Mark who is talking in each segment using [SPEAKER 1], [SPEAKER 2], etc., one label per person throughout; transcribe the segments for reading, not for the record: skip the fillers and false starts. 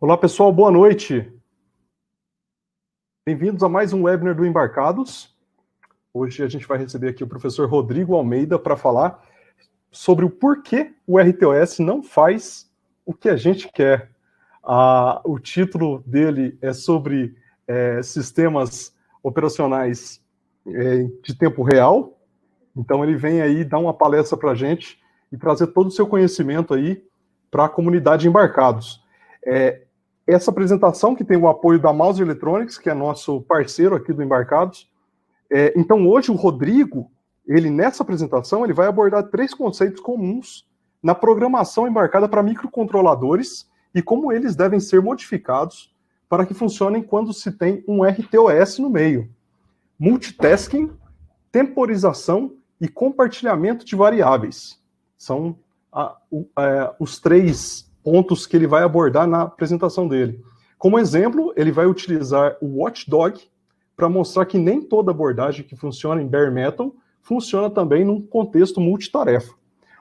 [SPEAKER 1] Olá pessoal, boa noite. Bem-vindos a mais um webinar do Embarcados. Hoje a gente vai receber aqui o professor Rodrigo Almeida para falar sobre o porquê o RTOS não faz o que a gente quer. O título dele é sobre sistemas operacionais de tempo real. Então ele vem aí dar uma palestra para a gente e trazer todo o seu conhecimento aí para a comunidade Embarcados. Essa apresentação, que tem o apoio da Mouse Electronics, que é nosso parceiro aqui do Embarcados. Então, hoje, o Rodrigo, nessa apresentação, ele vai abordar 3 conceitos comuns na programação embarcada para microcontroladores e como eles devem ser modificados para que funcionem quando se tem um RTOS no meio. Multitasking, temporização e compartilhamento de variáveis. São os 3 pontos que ele vai abordar na apresentação dele. Como exemplo, ele vai utilizar o Watchdog para mostrar que nem toda abordagem que funciona em Bare Metal funciona também num contexto multitarefa.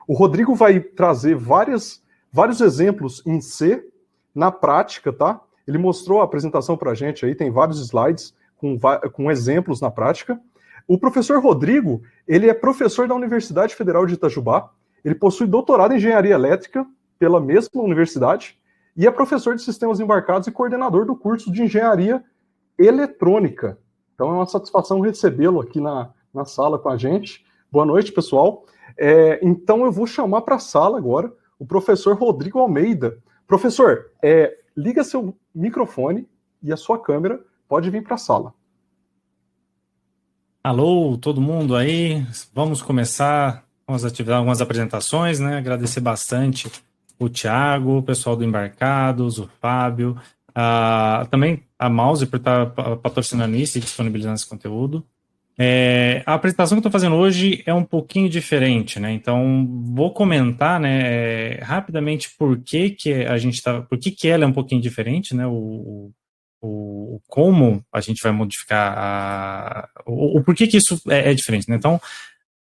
[SPEAKER 1] O Rodrigo vai trazer vários exemplos em C na prática, tá? Ele mostrou a apresentação para a gente aí, tem vários slides com exemplos na prática. O professor Rodrigo, ele é professor da Universidade Federal de Itajubá, ele possui doutorado em engenharia elétrica pela mesma universidade e é professor de sistemas embarcados e coordenador do curso de engenharia eletrônica. Então é uma satisfação recebê-lo aqui na sala com a gente. Boa noite, pessoal. Então eu vou chamar para a sala agora o professor Rodrigo Almeida. Professor, liga seu microfone e a sua câmera, pode vir para a sala.
[SPEAKER 2] Alô, todo mundo aí? Vamos começar com as atividades, algumas apresentações, né? Agradecer bastante o Thiago, o pessoal do Embarcados, o Fábio, também a Mouse por estar patrocinando isso e disponibilizando esse conteúdo. A apresentação que eu estou fazendo hoje é um pouquinho diferente, né? Então, vou comentar, né, rapidamente por que ela é um pouquinho diferente, né? Como a gente vai modificar o porquê que isso é diferente, né? Então,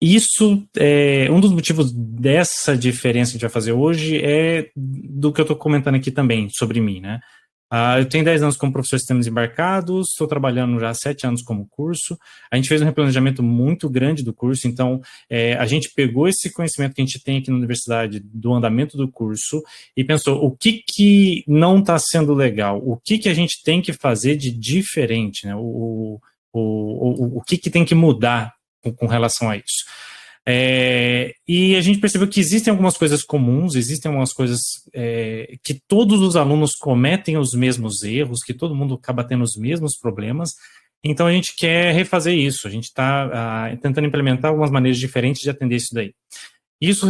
[SPEAKER 2] isso é um dos motivos dessa diferença que a gente vai fazer hoje é do que eu estou comentando aqui também sobre mim, né? Eu tenho 10 anos como professor de sistemas embarcados, estou trabalhando já há 7 anos como curso. A gente fez um replanejamento muito grande do curso, então a gente pegou esse conhecimento que a gente tem aqui na universidade do andamento do curso e pensou o que não está sendo legal, o que a gente tem que fazer de diferente, né? O que tem que mudar com relação a isso. E a gente percebeu que existem algumas coisas comuns, existem algumas coisas que todos os alunos cometem os mesmos erros, que todo mundo acaba tendo os mesmos problemas, então a gente quer refazer isso, a gente está tentando implementar algumas maneiras diferentes de atender isso daí. Isso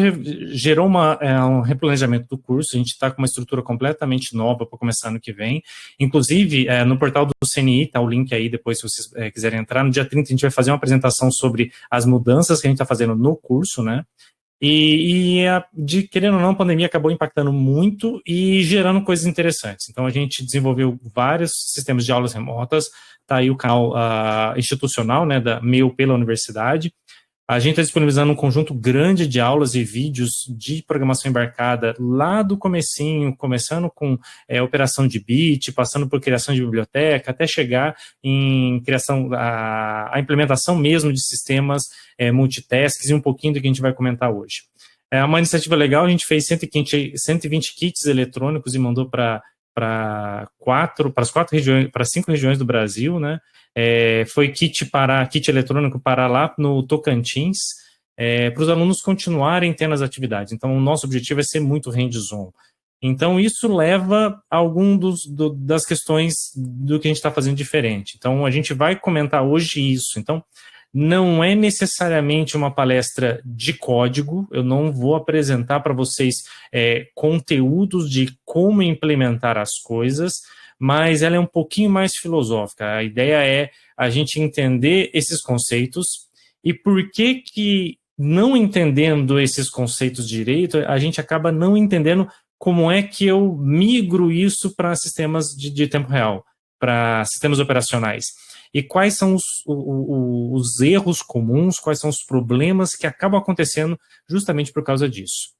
[SPEAKER 2] gerou um replanejamento do curso, a gente está com uma estrutura completamente nova para começar ano que vem, inclusive no portal do CNI, está o link aí depois se vocês quiserem entrar, no dia 30 a gente vai fazer uma apresentação sobre as mudanças que a gente está fazendo no curso, né, querendo ou não, a pandemia acabou impactando muito e gerando coisas interessantes, então a gente desenvolveu vários sistemas de aulas remotas, está aí o canal institucional, né, meu pela universidade. A gente está disponibilizando um conjunto grande de aulas e vídeos de programação embarcada lá do comecinho, começando com operação de bit, passando por criação de biblioteca, até chegar em criação, a implementação mesmo de sistemas multitasks e um pouquinho do que a gente vai comentar hoje. É uma iniciativa legal, a gente fez 120 kits eletrônicos e mandou para as 5 regiões do Brasil, né? Foi kit eletrônico para lá no Tocantins, para os alunos continuarem tendo as atividades. Então, o nosso objetivo é ser muito hands-on. Então, isso leva a das questões do que a gente está fazendo diferente. Então, a gente vai comentar hoje isso. Então, não é necessariamente uma palestra de código, eu não vou apresentar para vocês conteúdos de como implementar as coisas, mas ela é um pouquinho mais filosófica. A ideia é a gente entender esses conceitos e por que não entendendo esses conceitos direito, a gente acaba não entendendo como é que eu migro isso para sistemas de tempo real, para sistemas operacionais. E quais são os erros comuns, quais são os problemas que acabam acontecendo justamente por causa disso.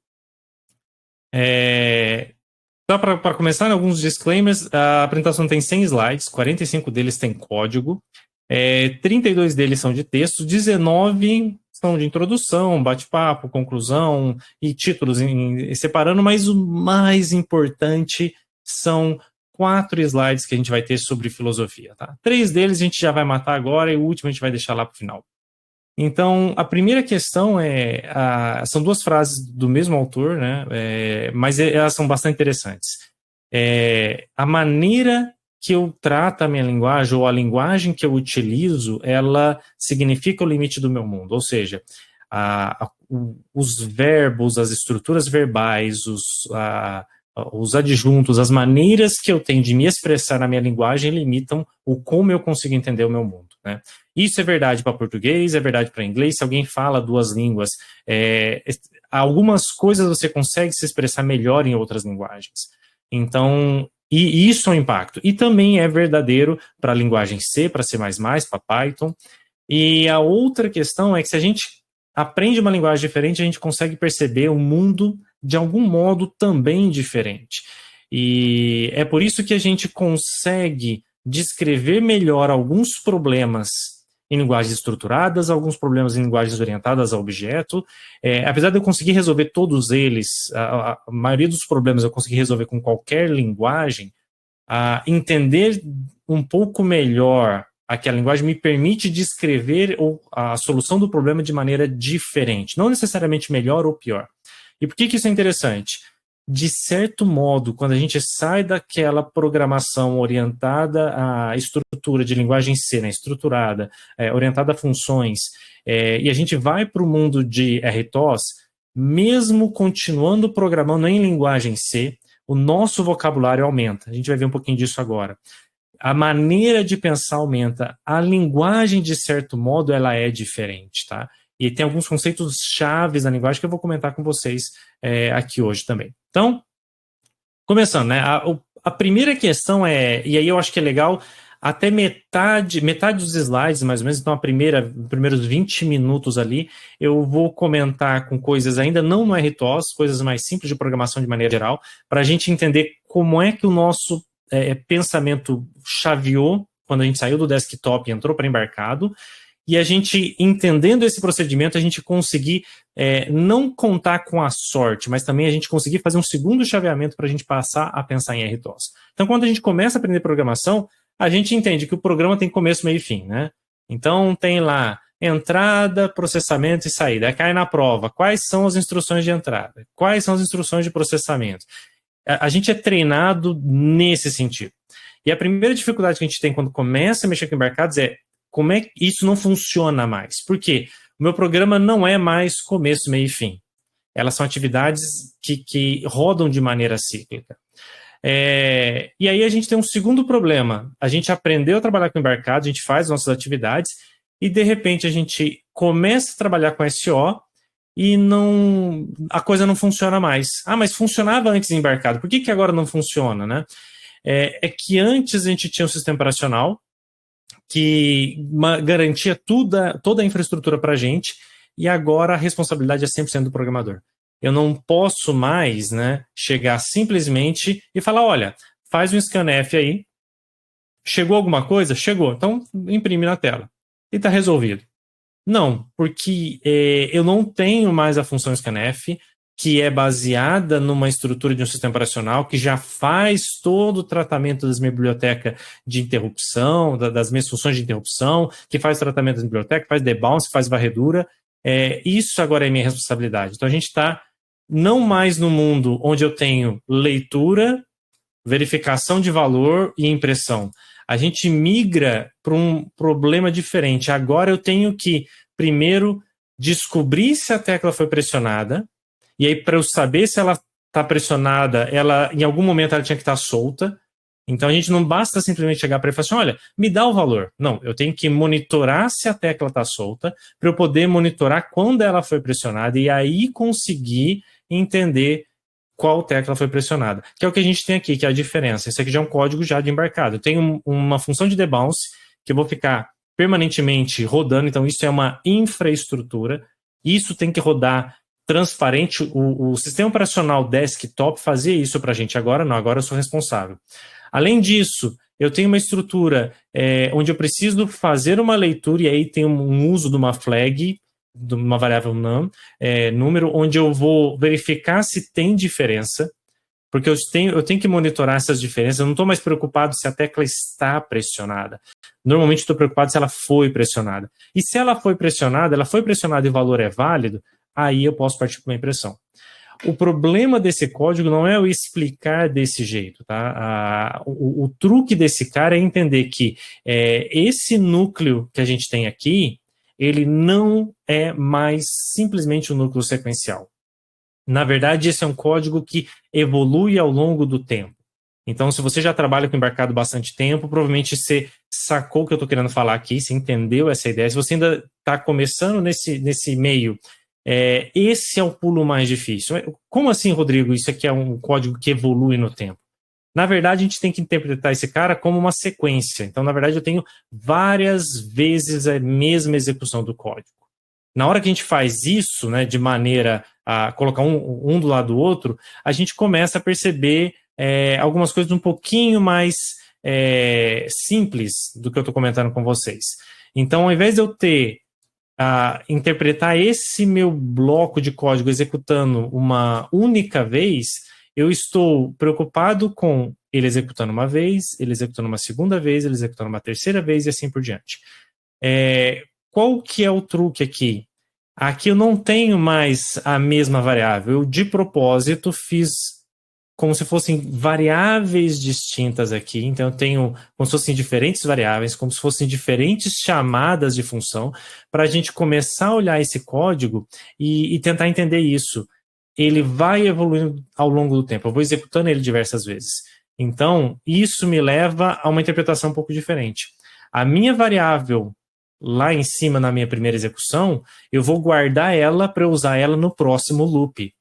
[SPEAKER 2] Só para começar, alguns disclaimers. A apresentação tem 100 slides, 45 deles tem código, 32 deles são de texto, 19 são de introdução, bate-papo, conclusão e títulos separando, mas o mais importante são 4 slides que a gente vai ter sobre filosofia. Tá? 3 deles a gente já vai matar agora e o último a gente vai deixar lá para o final. Então, a primeira questão são 2 frases do mesmo autor, né? Mas elas são bastante interessantes. A maneira que eu trato a minha linguagem, ou a linguagem que eu utilizo, ela significa o limite do meu mundo. Ou seja, os verbos, as estruturas verbais, os adjuntos, as maneiras que eu tenho de me expressar na minha linguagem limitam o como eu consigo entender o meu mundo, né? Isso é verdade para português, é verdade para inglês. Se alguém fala 2 línguas, algumas coisas você consegue se expressar melhor em outras linguagens. Então, e isso é um impacto. E também é verdadeiro para a linguagem C, para C++, para Python. E a outra questão é que se a gente aprende uma linguagem diferente, a gente consegue perceber o mundo de algum modo também diferente. E é por isso que a gente consegue descrever melhor alguns problemas em linguagens estruturadas, alguns problemas em linguagens orientadas a objeto. Apesar de eu conseguir resolver todos eles, a maioria dos problemas eu consegui resolver com qualquer linguagem, entender um pouco melhor aquela linguagem me permite descrever a solução do problema de maneira diferente, não necessariamente melhor ou pior. E por que isso é interessante? De certo modo, quando a gente sai daquela programação orientada à estrutura de linguagem C, né, estruturada, orientada a funções, e a gente vai para o mundo de RTOS, mesmo continuando programando em linguagem C, o nosso vocabulário aumenta. A gente vai ver um pouquinho disso agora. A maneira de pensar aumenta. A linguagem, de certo modo, ela é diferente, tá? E tem alguns conceitos chaves da linguagem que eu vou comentar com vocês aqui hoje também. Então, começando, né? A primeira questão e aí eu acho que é legal, até metade dos slides, mais ou menos, então primeiros 20 minutos ali, eu vou comentar com coisas ainda não no RTOS, coisas mais simples de programação de maneira geral, para a gente entender como é que o nosso pensamento chaveou quando a gente saiu do desktop e entrou para embarcado, e a gente, entendendo esse procedimento, a gente conseguir não contar com a sorte, mas também a gente conseguir fazer um segundo chaveamento para a gente passar a pensar em RTOS. Então, quando a gente começa a aprender programação, a gente entende que o programa tem começo, meio e fim, né? Então, tem lá entrada, processamento e saída. Aí cai na prova. Quais são as instruções de entrada? Quais são as instruções de processamento? A gente é treinado nesse sentido. E a primeira dificuldade que a gente tem quando começa a mexer com embarcados é como é que isso não funciona mais? Por quê? O meu programa não é mais começo, meio e fim. Elas são atividades que rodam de maneira cíclica. E aí a gente tem um segundo problema. A gente aprendeu a trabalhar com embarcados, a gente faz nossas atividades e, de repente, a gente começa a trabalhar com SO e a coisa não funciona mais. Mas funcionava antes em embarcado. Por que agora não funciona, né? É que antes a gente tinha um sistema operacional que garantia toda a infraestrutura para a gente, e agora a responsabilidade é 100% do programador. Eu não posso mais, né, chegar simplesmente e falar, olha, faz um scanf aí, chegou alguma coisa? Chegou, então imprime na tela. E está resolvido. Não, porque eu não tenho mais a função scanf, que é baseada numa estrutura de um sistema operacional que já faz todo o tratamento das minhas bibliotecas de interrupção, das minhas funções de interrupção, que faz tratamento da biblioteca, faz debounce, faz varredura. Isso agora é minha responsabilidade. Então a gente está não mais no mundo onde eu tenho leitura, verificação de valor e impressão. A gente migra para um problema diferente. Agora eu tenho que, primeiro, descobrir se a tecla foi pressionada, e aí, para eu saber se ela está pressionada, em algum momento ela tinha que estar solta. Então, a gente não basta simplesmente chegar para ele e falar assim, olha, me dá o valor. Não, eu tenho que monitorar se a tecla está solta, para eu poder monitorar quando ela foi pressionada, e aí conseguir entender qual tecla foi pressionada. Que é o que a gente tem aqui, que é a diferença. Esse aqui já é um código já de embarcado. Eu tenho uma função de debounce, que eu vou ficar permanentemente rodando, então isso é uma infraestrutura. Isso tem que rodar transparente. O sistema operacional desktop fazia isso para a gente, agora não, agora eu sou responsável. Além disso, eu tenho uma estrutura onde eu preciso fazer uma leitura, e aí tem um uso de uma flag, de uma variável num, número, onde eu vou verificar se tem diferença, porque eu tenho que monitorar essas diferenças. Eu não estou mais preocupado se a tecla está pressionada. Normalmente estou preocupado se ela foi pressionada. E se ela foi pressionada e o valor é válido, aí eu posso partir para uma impressão. O problema desse código não é eu explicar desse jeito, tá? O truque desse cara é entender que esse núcleo que a gente tem aqui, ele não é mais simplesmente um núcleo sequencial. Na verdade, esse é um código que evolui ao longo do tempo. Então, se você já trabalha com embarcado bastante tempo, provavelmente você sacou o que eu estou querendo falar aqui, você entendeu essa ideia. Se você ainda está começando nesse meio, esse é o pulo mais difícil. Como assim, Rodrigo? Isso aqui é um código que evolui no tempo? Na verdade, a gente tem que interpretar esse cara como uma sequência. Então, na verdade, eu tenho várias vezes a mesma execução do código. Na hora que a gente faz isso, né, de maneira a colocar um do lado do outro, a gente começa a perceber algumas coisas um pouquinho mais simples do que eu estou comentando com vocês. Então, ao invés de eu interpretar esse meu bloco de código executando uma única vez, eu estou preocupado com ele executando uma vez, ele executando uma segunda vez, ele executando uma terceira vez e assim por diante. Qual que é o truque aqui? Aqui eu não tenho mais a mesma variável. Eu, de propósito, fiz como se fossem variáveis distintas aqui. Então, eu tenho como se fossem diferentes variáveis, como se fossem diferentes chamadas de função, para a gente começar a olhar esse código e tentar entender isso. Ele vai evoluindo ao longo do tempo. Eu vou executando ele diversas vezes. Então, isso me leva a uma interpretação um pouco diferente. A minha variável lá em cima na minha primeira execução, eu vou guardar ela para usar ela no próximo loop.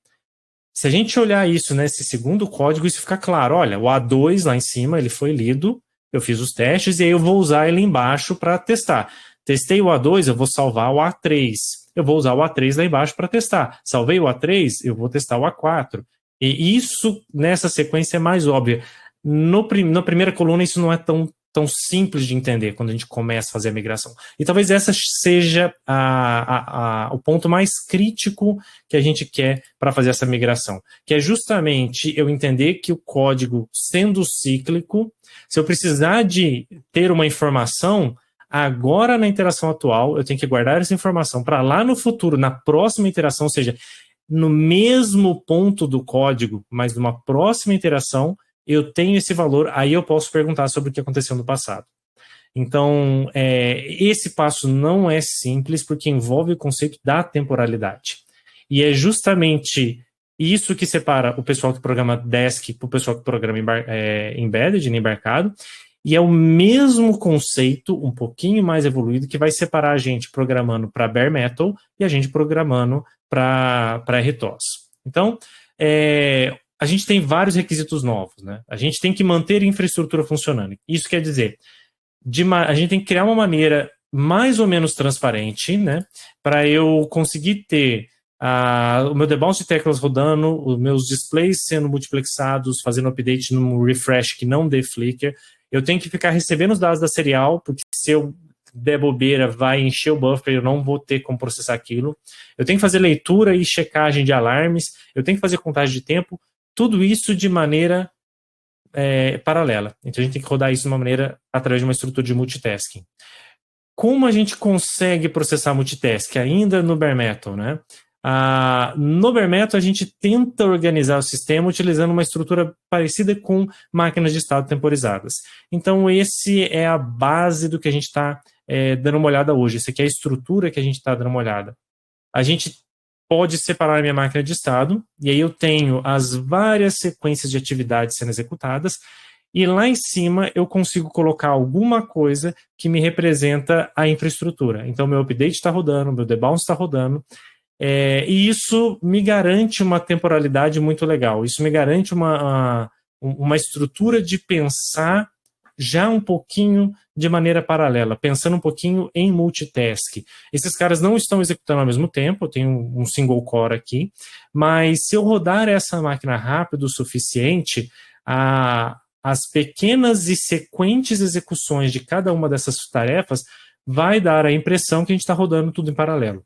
[SPEAKER 2] Se a gente olhar isso nesse segundo código, isso fica claro. Olha, o A2 lá em cima, ele foi lido, eu fiz os testes e aí eu vou usar ele embaixo para testar. Testei o A2, eu vou salvar o A3. Eu vou usar o A3 lá embaixo para testar. Salvei o A3, eu vou testar o A4. E isso, nessa sequência, é mais óbvio. Na primeira coluna, isso não é tão simples de entender quando a gente começa a fazer a migração. E talvez essa seja o ponto mais crítico que a gente quer para fazer essa migração, que é justamente eu entender que o código, sendo cíclico, se eu precisar de ter uma informação, agora na interação atual, eu tenho que guardar essa informação para lá no futuro, na próxima interação, ou seja, no mesmo ponto do código, mas numa próxima interação, eu tenho esse valor, aí eu posso perguntar sobre o que aconteceu no passado. Então, esse passo não é simples, porque envolve o conceito da temporalidade. E é justamente isso que separa o pessoal que programa Desk do pessoal que programa Embedded, embarcado, e é o mesmo conceito, um pouquinho mais evoluído, que vai separar a gente programando para Bare Metal e a gente programando para RTOS. Então, a gente tem vários requisitos novos, né? A gente tem que manter a infraestrutura funcionando. Isso quer dizer, a gente tem que criar uma maneira mais ou menos transparente, né? Para eu conseguir ter o meu debounce de teclas rodando, os meus displays sendo multiplexados, fazendo update no refresh que não dê flicker. Eu tenho que ficar recebendo os dados da serial, porque se eu der bobeira, vai encher o buffer, eu não vou ter como processar aquilo. Eu tenho que fazer leitura e checagem de alarmes, eu tenho que fazer contagem de tempo, tudo isso de maneira paralela. Então a gente tem que rodar isso de uma maneira através de uma estrutura de multitasking. Como a gente consegue processar multitasking ainda no Bare Metal, né? No Bare Metal a gente tenta organizar o sistema utilizando uma estrutura parecida com máquinas de estado temporizadas. Então esse é a base do que a gente está dando uma olhada hoje. Essa aqui é a estrutura que a gente está dando uma olhada. A gente pode separar a minha máquina de estado, e aí eu tenho as várias sequências de atividades sendo executadas, e lá em cima eu consigo colocar alguma coisa que me representa a infraestrutura. Então, meu update está rodando, meu debounce está rodando, e isso me garante uma temporalidade muito legal. Isso me garante uma estrutura de pensar já um pouquinho de maneira paralela, pensando um pouquinho em multitask. Esses caras não estão executando ao mesmo tempo, eu tenho um single core aqui, mas se eu rodar essa máquina rápido o suficiente, as pequenas e sequentes execuções de cada uma dessas tarefas vai dar a impressão que a gente está rodando tudo em paralelo.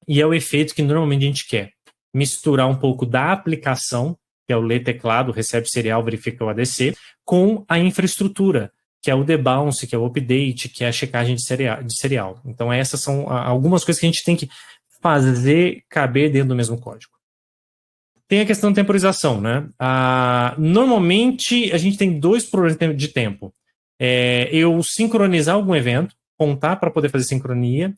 [SPEAKER 2] E é o efeito que normalmente a gente quer. Misturar um pouco da aplicação, que é o ler teclado, recebe serial, verifica o ADC, com a infraestrutura, que é o debounce, que é o update, que é a checagem de serial. Então essas são algumas coisas que a gente tem que fazer caber dentro do mesmo código. Tem a questão de temporização, né? Normalmente a gente tem dois problemas de tempo. Eu sincronizar algum evento, contar para poder fazer sincronia,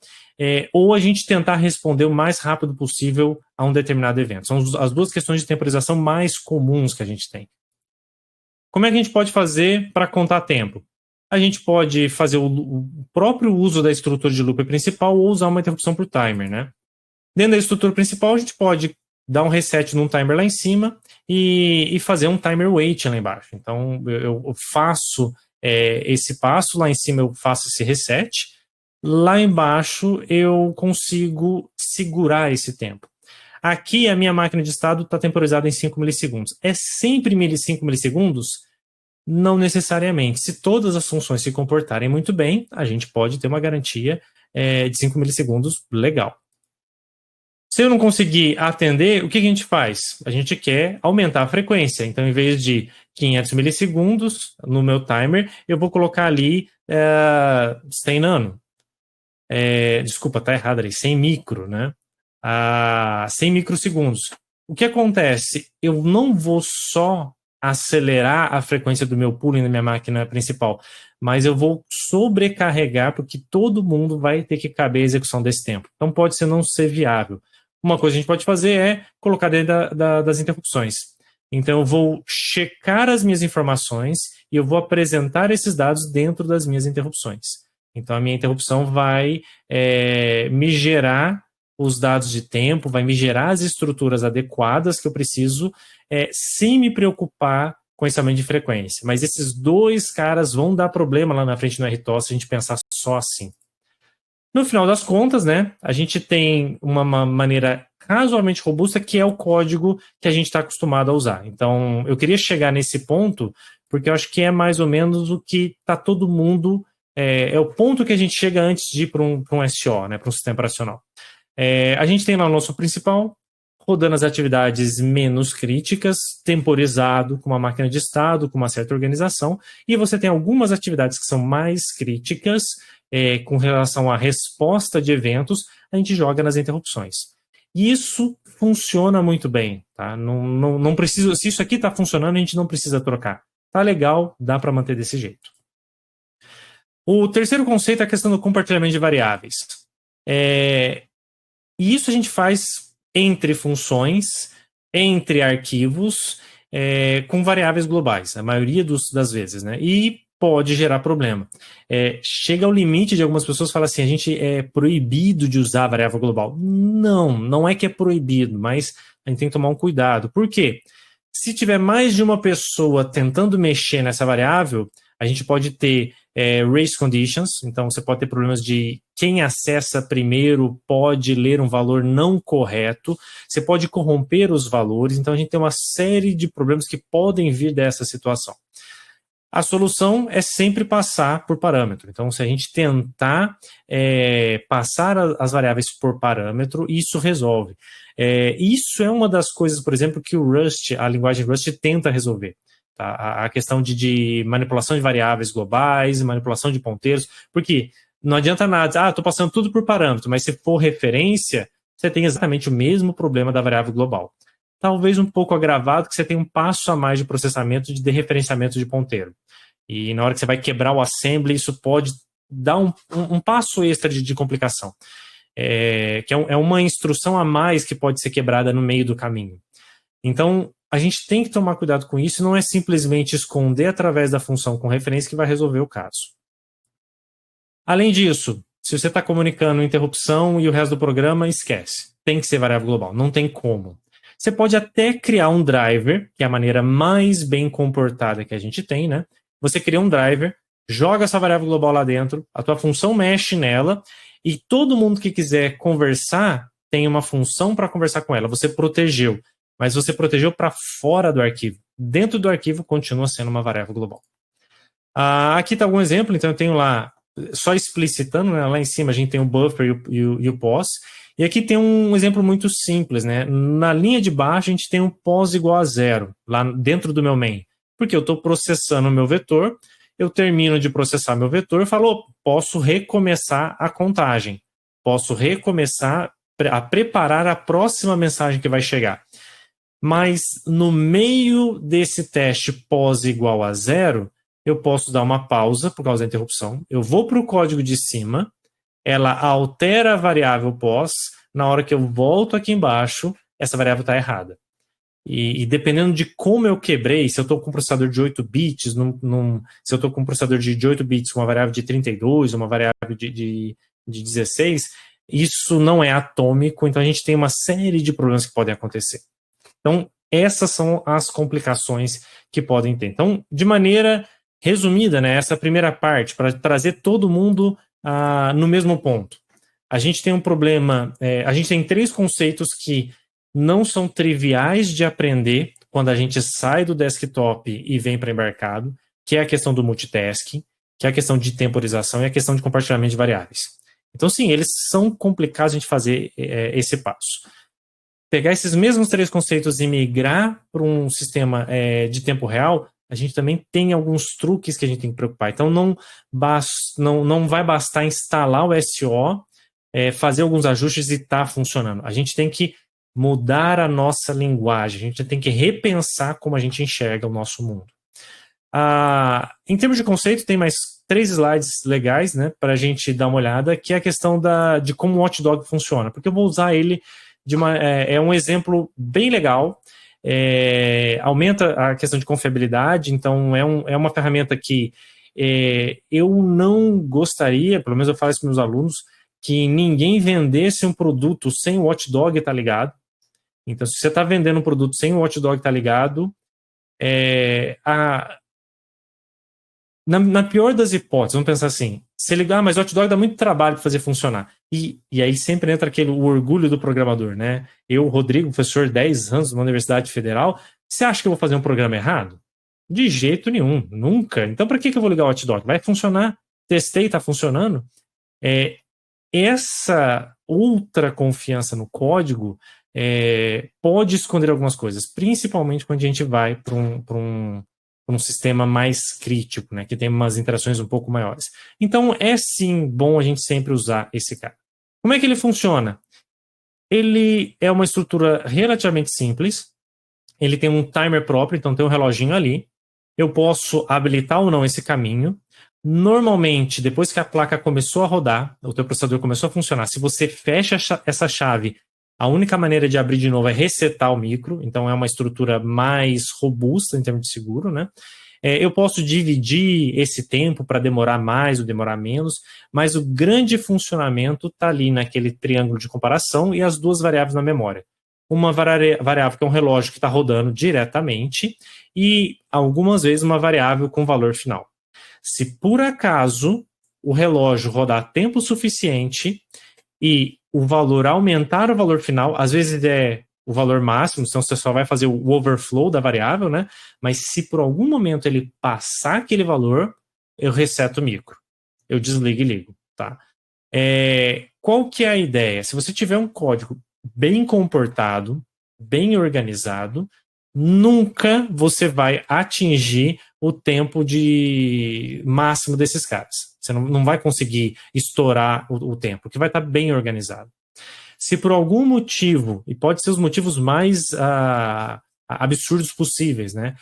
[SPEAKER 2] ou a gente tentar responder o mais rápido possível a um determinado evento. São as duas questões de temporização mais comuns que a gente tem. Como é que a gente pode fazer para contar tempo? A gente pode fazer o próprio uso da estrutura de loop principal ou usar uma interrupção por timer, né? Dentro da estrutura principal, a gente pode dar um reset num timer lá em cima e fazer um timer wait lá embaixo. Então, eu faço esse passo, lá em cima eu faço esse reset, lá embaixo eu consigo segurar esse tempo. Aqui a minha máquina de estado está temporizada em 5 milissegundos. É sempre 5 milissegundos? Não necessariamente. Se todas as funções se comportarem muito bem, a gente pode ter uma garantia de 5 milissegundos legal. Se eu não conseguir atender, o que a gente faz? A gente quer aumentar a frequência. Então, em vez de 500 milissegundos no meu timer, eu vou colocar ali 100 nano. Desculpa, está errado ali, 100 micro, né? 100 microsegundos. O que acontece? Eu não vou só acelerar a frequência do meu pooling na minha máquina principal, mas eu vou sobrecarregar porque todo mundo vai ter que caber a execução desse tempo. Então pode não ser viável. Uma coisa que a gente pode fazer é colocar dentro das interrupções. Então eu vou checar as minhas informações e eu vou apresentar esses dados dentro das minhas interrupções. Então a minha interrupção vai me gerar os dados de tempo, vai me gerar as estruturas adequadas que eu preciso, sem me preocupar com esse aumento de frequência. Mas esses dois caras vão dar problema lá na frente no RTOS se a gente pensar só assim. No final das contas, né, a gente tem uma maneira razoavelmente robusta que é o código que a gente está acostumado a usar. Então, eu queria chegar nesse ponto porque eu acho que é mais ou menos o que está todo mundo... É o ponto que a gente chega antes de ir para um SO, né, para um sistema operacional. A gente tem lá o nosso principal, rodando as atividades menos críticas, temporizado, com uma máquina de estado, com uma certa organização, e você tem algumas atividades que são mais críticas, com relação à resposta de eventos, a gente joga nas interrupções. E isso funciona muito bem, tá? Não precisa, se isso aqui está funcionando, a gente não precisa trocar. Tá legal, dá para manter desse jeito. O terceiro conceito é a questão do compartilhamento de variáveis. E isso a gente faz entre funções, entre arquivos, com variáveis globais, a maioria das vezes, né? E pode gerar problema. Chega ao limite de algumas pessoas falar assim, a gente é proibido de usar a variável global. Não é que é proibido, mas a gente tem que tomar um cuidado. Por quê? Se tiver mais de uma pessoa tentando mexer nessa variável, a gente pode ter race conditions, então você pode ter problemas de quem acessa primeiro pode ler um valor não correto, você pode corromper os valores, então a gente tem uma série de problemas que podem vir dessa situação. A solução é sempre passar por parâmetro, então se a gente tentar passar as variáveis por parâmetro, isso resolve. Isso é uma das coisas, por exemplo, que o Rust, a linguagem Rust tenta resolver. A questão de manipulação de variáveis globais, manipulação de ponteiros, porque não adianta nada, estou passando tudo por parâmetro, mas se for referência, você tem exatamente o mesmo problema da variável global. Talvez um pouco agravado, que você tem um passo a mais de processamento de referenciamento de ponteiro. E na hora que você vai quebrar o assembly, isso pode dar um passo extra de complicação. Que é uma instrução a mais que pode ser quebrada no meio do caminho. Então, a gente tem que tomar cuidado com isso, não é simplesmente esconder através da função com referência que vai resolver o caso. Além disso, se você está comunicando interrupção e o resto do programa, esquece. Tem que ser variável global, não tem como. Você pode até criar um driver, que é a maneira mais bem comportada que a gente tem, né? você cria um driver, joga essa variável global lá dentro, a tua função mexe nela, e todo mundo que quiser conversar tem uma função para conversar com ela. Você protegeu, mas você protegeu para fora do arquivo. Dentro do arquivo continua sendo uma variável global. Aqui está algum exemplo, então eu tenho lá, só explicitando, né, lá em cima a gente tem o buffer e o pos, e aqui tem um exemplo muito simples, né? Na linha de baixo a gente tem um pos igual a 0, lá dentro do meu main, porque eu estou processando o meu vetor, eu termino de processar meu vetor e falo, posso recomeçar a contagem, posso recomeçar a preparar a próxima mensagem que vai chegar. Mas no meio desse teste pos igual a 0, eu posso dar uma pausa por causa da interrupção, eu vou para o código de cima, ela altera a variável pos, na hora que eu volto aqui embaixo, essa variável está errada. E dependendo de como eu quebrei, se eu estou com um processador de 8 bits, se eu estou com um processador de 8 bits com uma variável de 32, uma variável de 16, isso não é atômico, então a gente tem uma série de problemas que podem acontecer. Então, essas são as complicações que podem ter. Então, de maneira resumida, né, essa primeira parte, para trazer todo mundo no mesmo ponto. A gente tem um problema, a gente tem 3 conceitos que não são triviais de aprender quando a gente sai do desktop e vem para embarcado, que é a questão do multitasking, que é a questão de temporização e a questão de compartilhamento de variáveis. Então, sim, eles são complicados de a gente fazer esse passo. Pegar esses mesmos 3 conceitos e migrar para um sistema de tempo real, a gente também tem alguns truques que a gente tem que preocupar. Então, não vai bastar instalar o SO, fazer alguns ajustes e está funcionando. A gente tem que mudar a nossa linguagem, a gente tem que repensar como a gente enxerga o nosso mundo. Em termos de conceito, tem mais 3 slides legais, né, para a gente dar uma olhada, que é a questão de como o Watchdog funciona, porque eu vou usar ele é um exemplo bem legal, aumenta a questão de confiabilidade, então é uma ferramenta que eu não gostaria, pelo menos eu falo isso para meus alunos, que ninguém vendesse um produto sem o Watchdog estar ligado. Então, se você está vendendo um produto sem o Watchdog estar ligado, na pior das hipóteses, vamos pensar assim, se ligar, mas o Watchdog dá muito trabalho para fazer funcionar. E aí sempre entra o orgulho do programador, né? Eu, Rodrigo, professor 10 anos numa universidade federal, você acha que eu vou fazer um programa errado? De jeito nenhum, nunca. Então, para que eu vou ligar o Watchdog? Vai funcionar, testei, está funcionando. Essa ultra confiança no código pode esconder algumas coisas, principalmente quando a gente vai para um sistema mais crítico, né, que tem umas interações um pouco maiores. Então, é sim bom a gente sempre usar esse cara. Como é que ele funciona? Ele é uma estrutura relativamente simples, ele tem um timer próprio, então tem um reloginho ali, eu posso habilitar ou não esse caminho. Normalmente, depois que a placa começou a rodar, o teu processador começou a funcionar, se você fecha essa chave, a única maneira de abrir de novo é resetar o micro, então é uma estrutura mais robusta em termos de seguro, né? Eu posso dividir esse tempo para demorar mais ou demorar menos, mas o grande funcionamento está ali naquele triângulo de comparação e as 2 variáveis na memória. Uma variável que é um relógio que está rodando diretamente e algumas vezes uma variável com valor final. Se por acaso o relógio rodar tempo suficiente e o valor aumentar o valor final, às vezes é o valor máximo, então você só vai fazer o overflow da variável, né? Mas se por algum momento ele passar aquele valor, eu reseto o micro. Eu desligo e ligo, tá? Qual que é a ideia? Se você tiver um código bem comportado, bem organizado, nunca você vai atingir o tempo de máximo desses caras. Você não vai conseguir estourar o tempo, porque vai estar bem organizado. Se por algum motivo, e pode ser os motivos mais absurdos possíveis, né?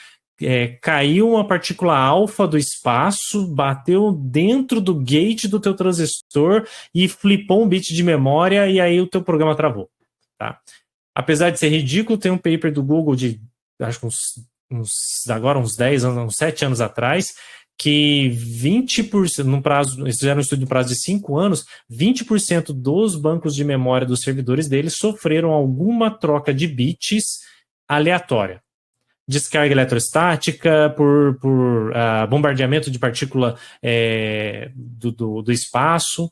[SPEAKER 2] Caiu uma partícula alfa do espaço, bateu dentro do gate do teu transistor e flipou um bit de memória e aí o teu programa travou. Tá? Apesar de ser ridículo, tem um paper do Google de, acho que agora uns 10 anos, uns 7 anos atrás, que 20%, eles fizeram um estudo no prazo de 5 anos, 20% dos bancos de memória dos servidores deles sofreram alguma troca de bits aleatória. descarga eletrostática, por bombardeamento de partícula do espaço.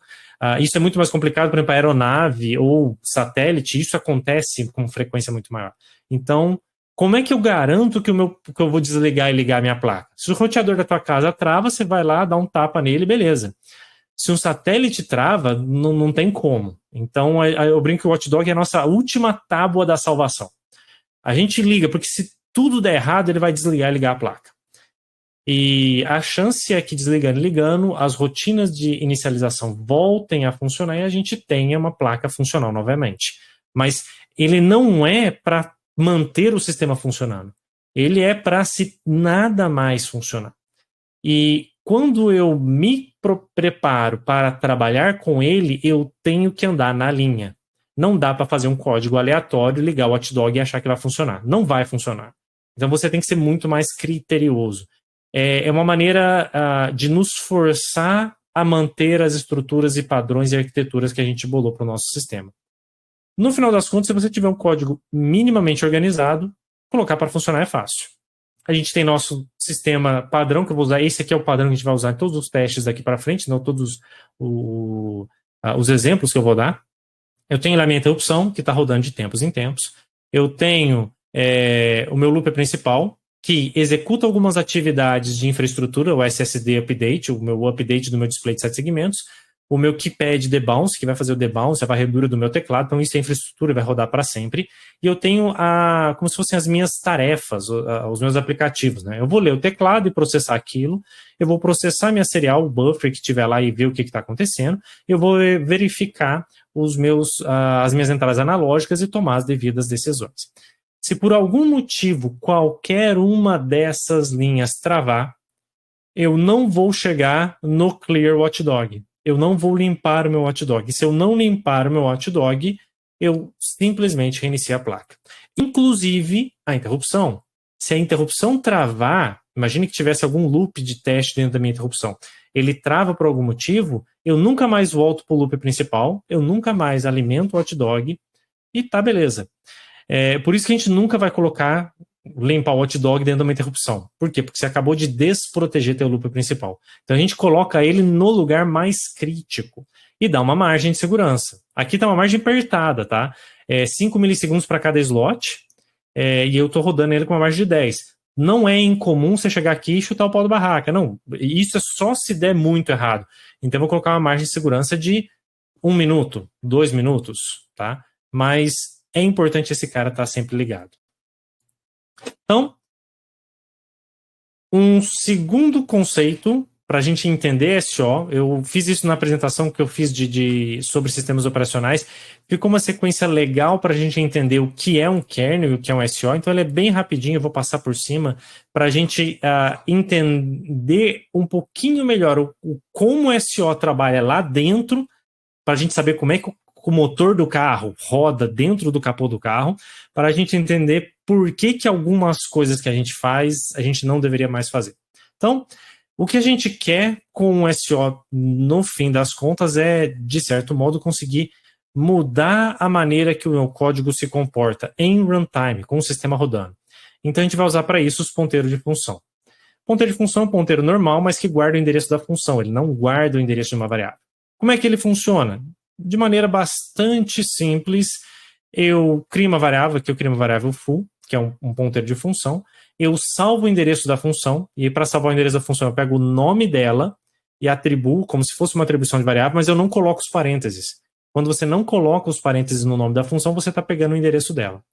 [SPEAKER 2] Isso é muito mais complicado, por exemplo, a aeronave ou satélite, isso acontece com frequência muito maior. Então, como é que eu garanto que eu vou desligar e ligar a minha placa? Se o roteador da tua casa trava, você vai lá, dá um tapa nele, beleza. Se um satélite trava, não tem como. Então, eu brinco que o Watchdog é a nossa última tábua da salvação. A gente liga, porque se tudo der errado, ele vai desligar e ligar a placa. E a chance é que desligando e ligando, as rotinas de inicialização voltem a funcionar e a gente tenha uma placa funcional novamente. Mas ele não é para manter o sistema funcionando. Ele é para se nada mais funcionar. E quando eu me preparo para trabalhar com ele, eu tenho que andar na linha. Não dá para fazer um código aleatório, ligar o Watchdog e achar que vai funcionar. Não vai funcionar. Então você tem que ser muito mais criterioso. É uma maneira de nos forçar a manter as estruturas e padrões e arquiteturas que a gente bolou para o nosso sistema. No final das contas, se você tiver um código minimamente organizado, colocar para funcionar é fácil. A gente tem nosso sistema padrão, que eu vou usar. Esse aqui é o padrão que a gente vai usar em todos os testes daqui para frente, não todos os exemplos que eu vou dar. Eu tenho lá a minha interrupção, que está rodando de tempos em tempos. Eu tenho o meu loop principal, que executa algumas atividades de infraestrutura, o SSD update, o meu update do meu display de 7 segmentos, o meu keypad debounce, que vai fazer o debounce, a varredura do meu teclado, então isso é infraestrutura, vai rodar para sempre. E eu tenho como se fossem as minhas tarefas, os meus aplicativos, né? Eu vou ler o teclado e processar aquilo, eu vou processar minha serial, o buffer que tiver lá e ver o que está acontecendo, eu vou verificar as minhas entradas analógicas e tomar as devidas decisões. Se por algum motivo qualquer uma dessas linhas travar, eu não vou chegar no clear watchdog. Eu não vou limpar o meu watchdog. Se eu não limpar o meu watchdog, eu simplesmente reinicio a placa. Inclusive a interrupção. Se a interrupção travar, imagine que tivesse algum loop de teste dentro da minha interrupção. Ele trava por algum motivo, eu nunca mais volto para o loop principal, eu nunca mais alimento o watchdog e tá beleza. Por isso que a gente nunca vai limpar o watchdog dentro de uma interrupção. Por quê? Porque você acabou de desproteger teu loop principal. Então a gente coloca ele no lugar mais crítico e dá uma margem de segurança. Aqui está uma margem apertada, tá? 5 milissegundos para cada slot e eu estou rodando ele com uma margem de 10. Não é incomum você chegar aqui e chutar o pau da barraca. Não, isso é só se der muito errado. Então eu vou colocar uma margem de segurança de 1 minuto, 2 minutos, tá? Mas é importante esse cara estar sempre ligado. Então, um segundo conceito para a gente entender SO, eu fiz isso na apresentação que eu fiz sobre sistemas operacionais, ficou uma sequência legal para a gente entender o que é um kernel e o que é um SO, então ele é bem rapidinho, eu vou passar por cima, para a gente entender um pouquinho melhor como o SO trabalha lá dentro, para a gente saber como é que o motor do carro roda dentro do capô do carro, para a gente entender por que algumas coisas que a gente faz, a gente não deveria mais fazer. Então, o que a gente quer com o SO, no fim das contas, é, de certo modo, conseguir mudar a maneira que o meu código se comporta em runtime, com o sistema rodando. Então, a gente vai usar para isso os ponteiros de função. Ponteiro de função é um ponteiro normal, mas que guarda o endereço da função, ele não guarda o endereço de uma variável. Como é que ele funciona? De maneira bastante simples, eu crio uma variável, aqui eu crio uma variável foo, que é um ponteiro de função, eu salvo o endereço da função, e para salvar o endereço da função eu pego o nome dela e atribuo como se fosse uma atribuição de variável, mas eu não coloco os parênteses. Quando você não coloca os parênteses no nome da função, você está pegando o endereço dela.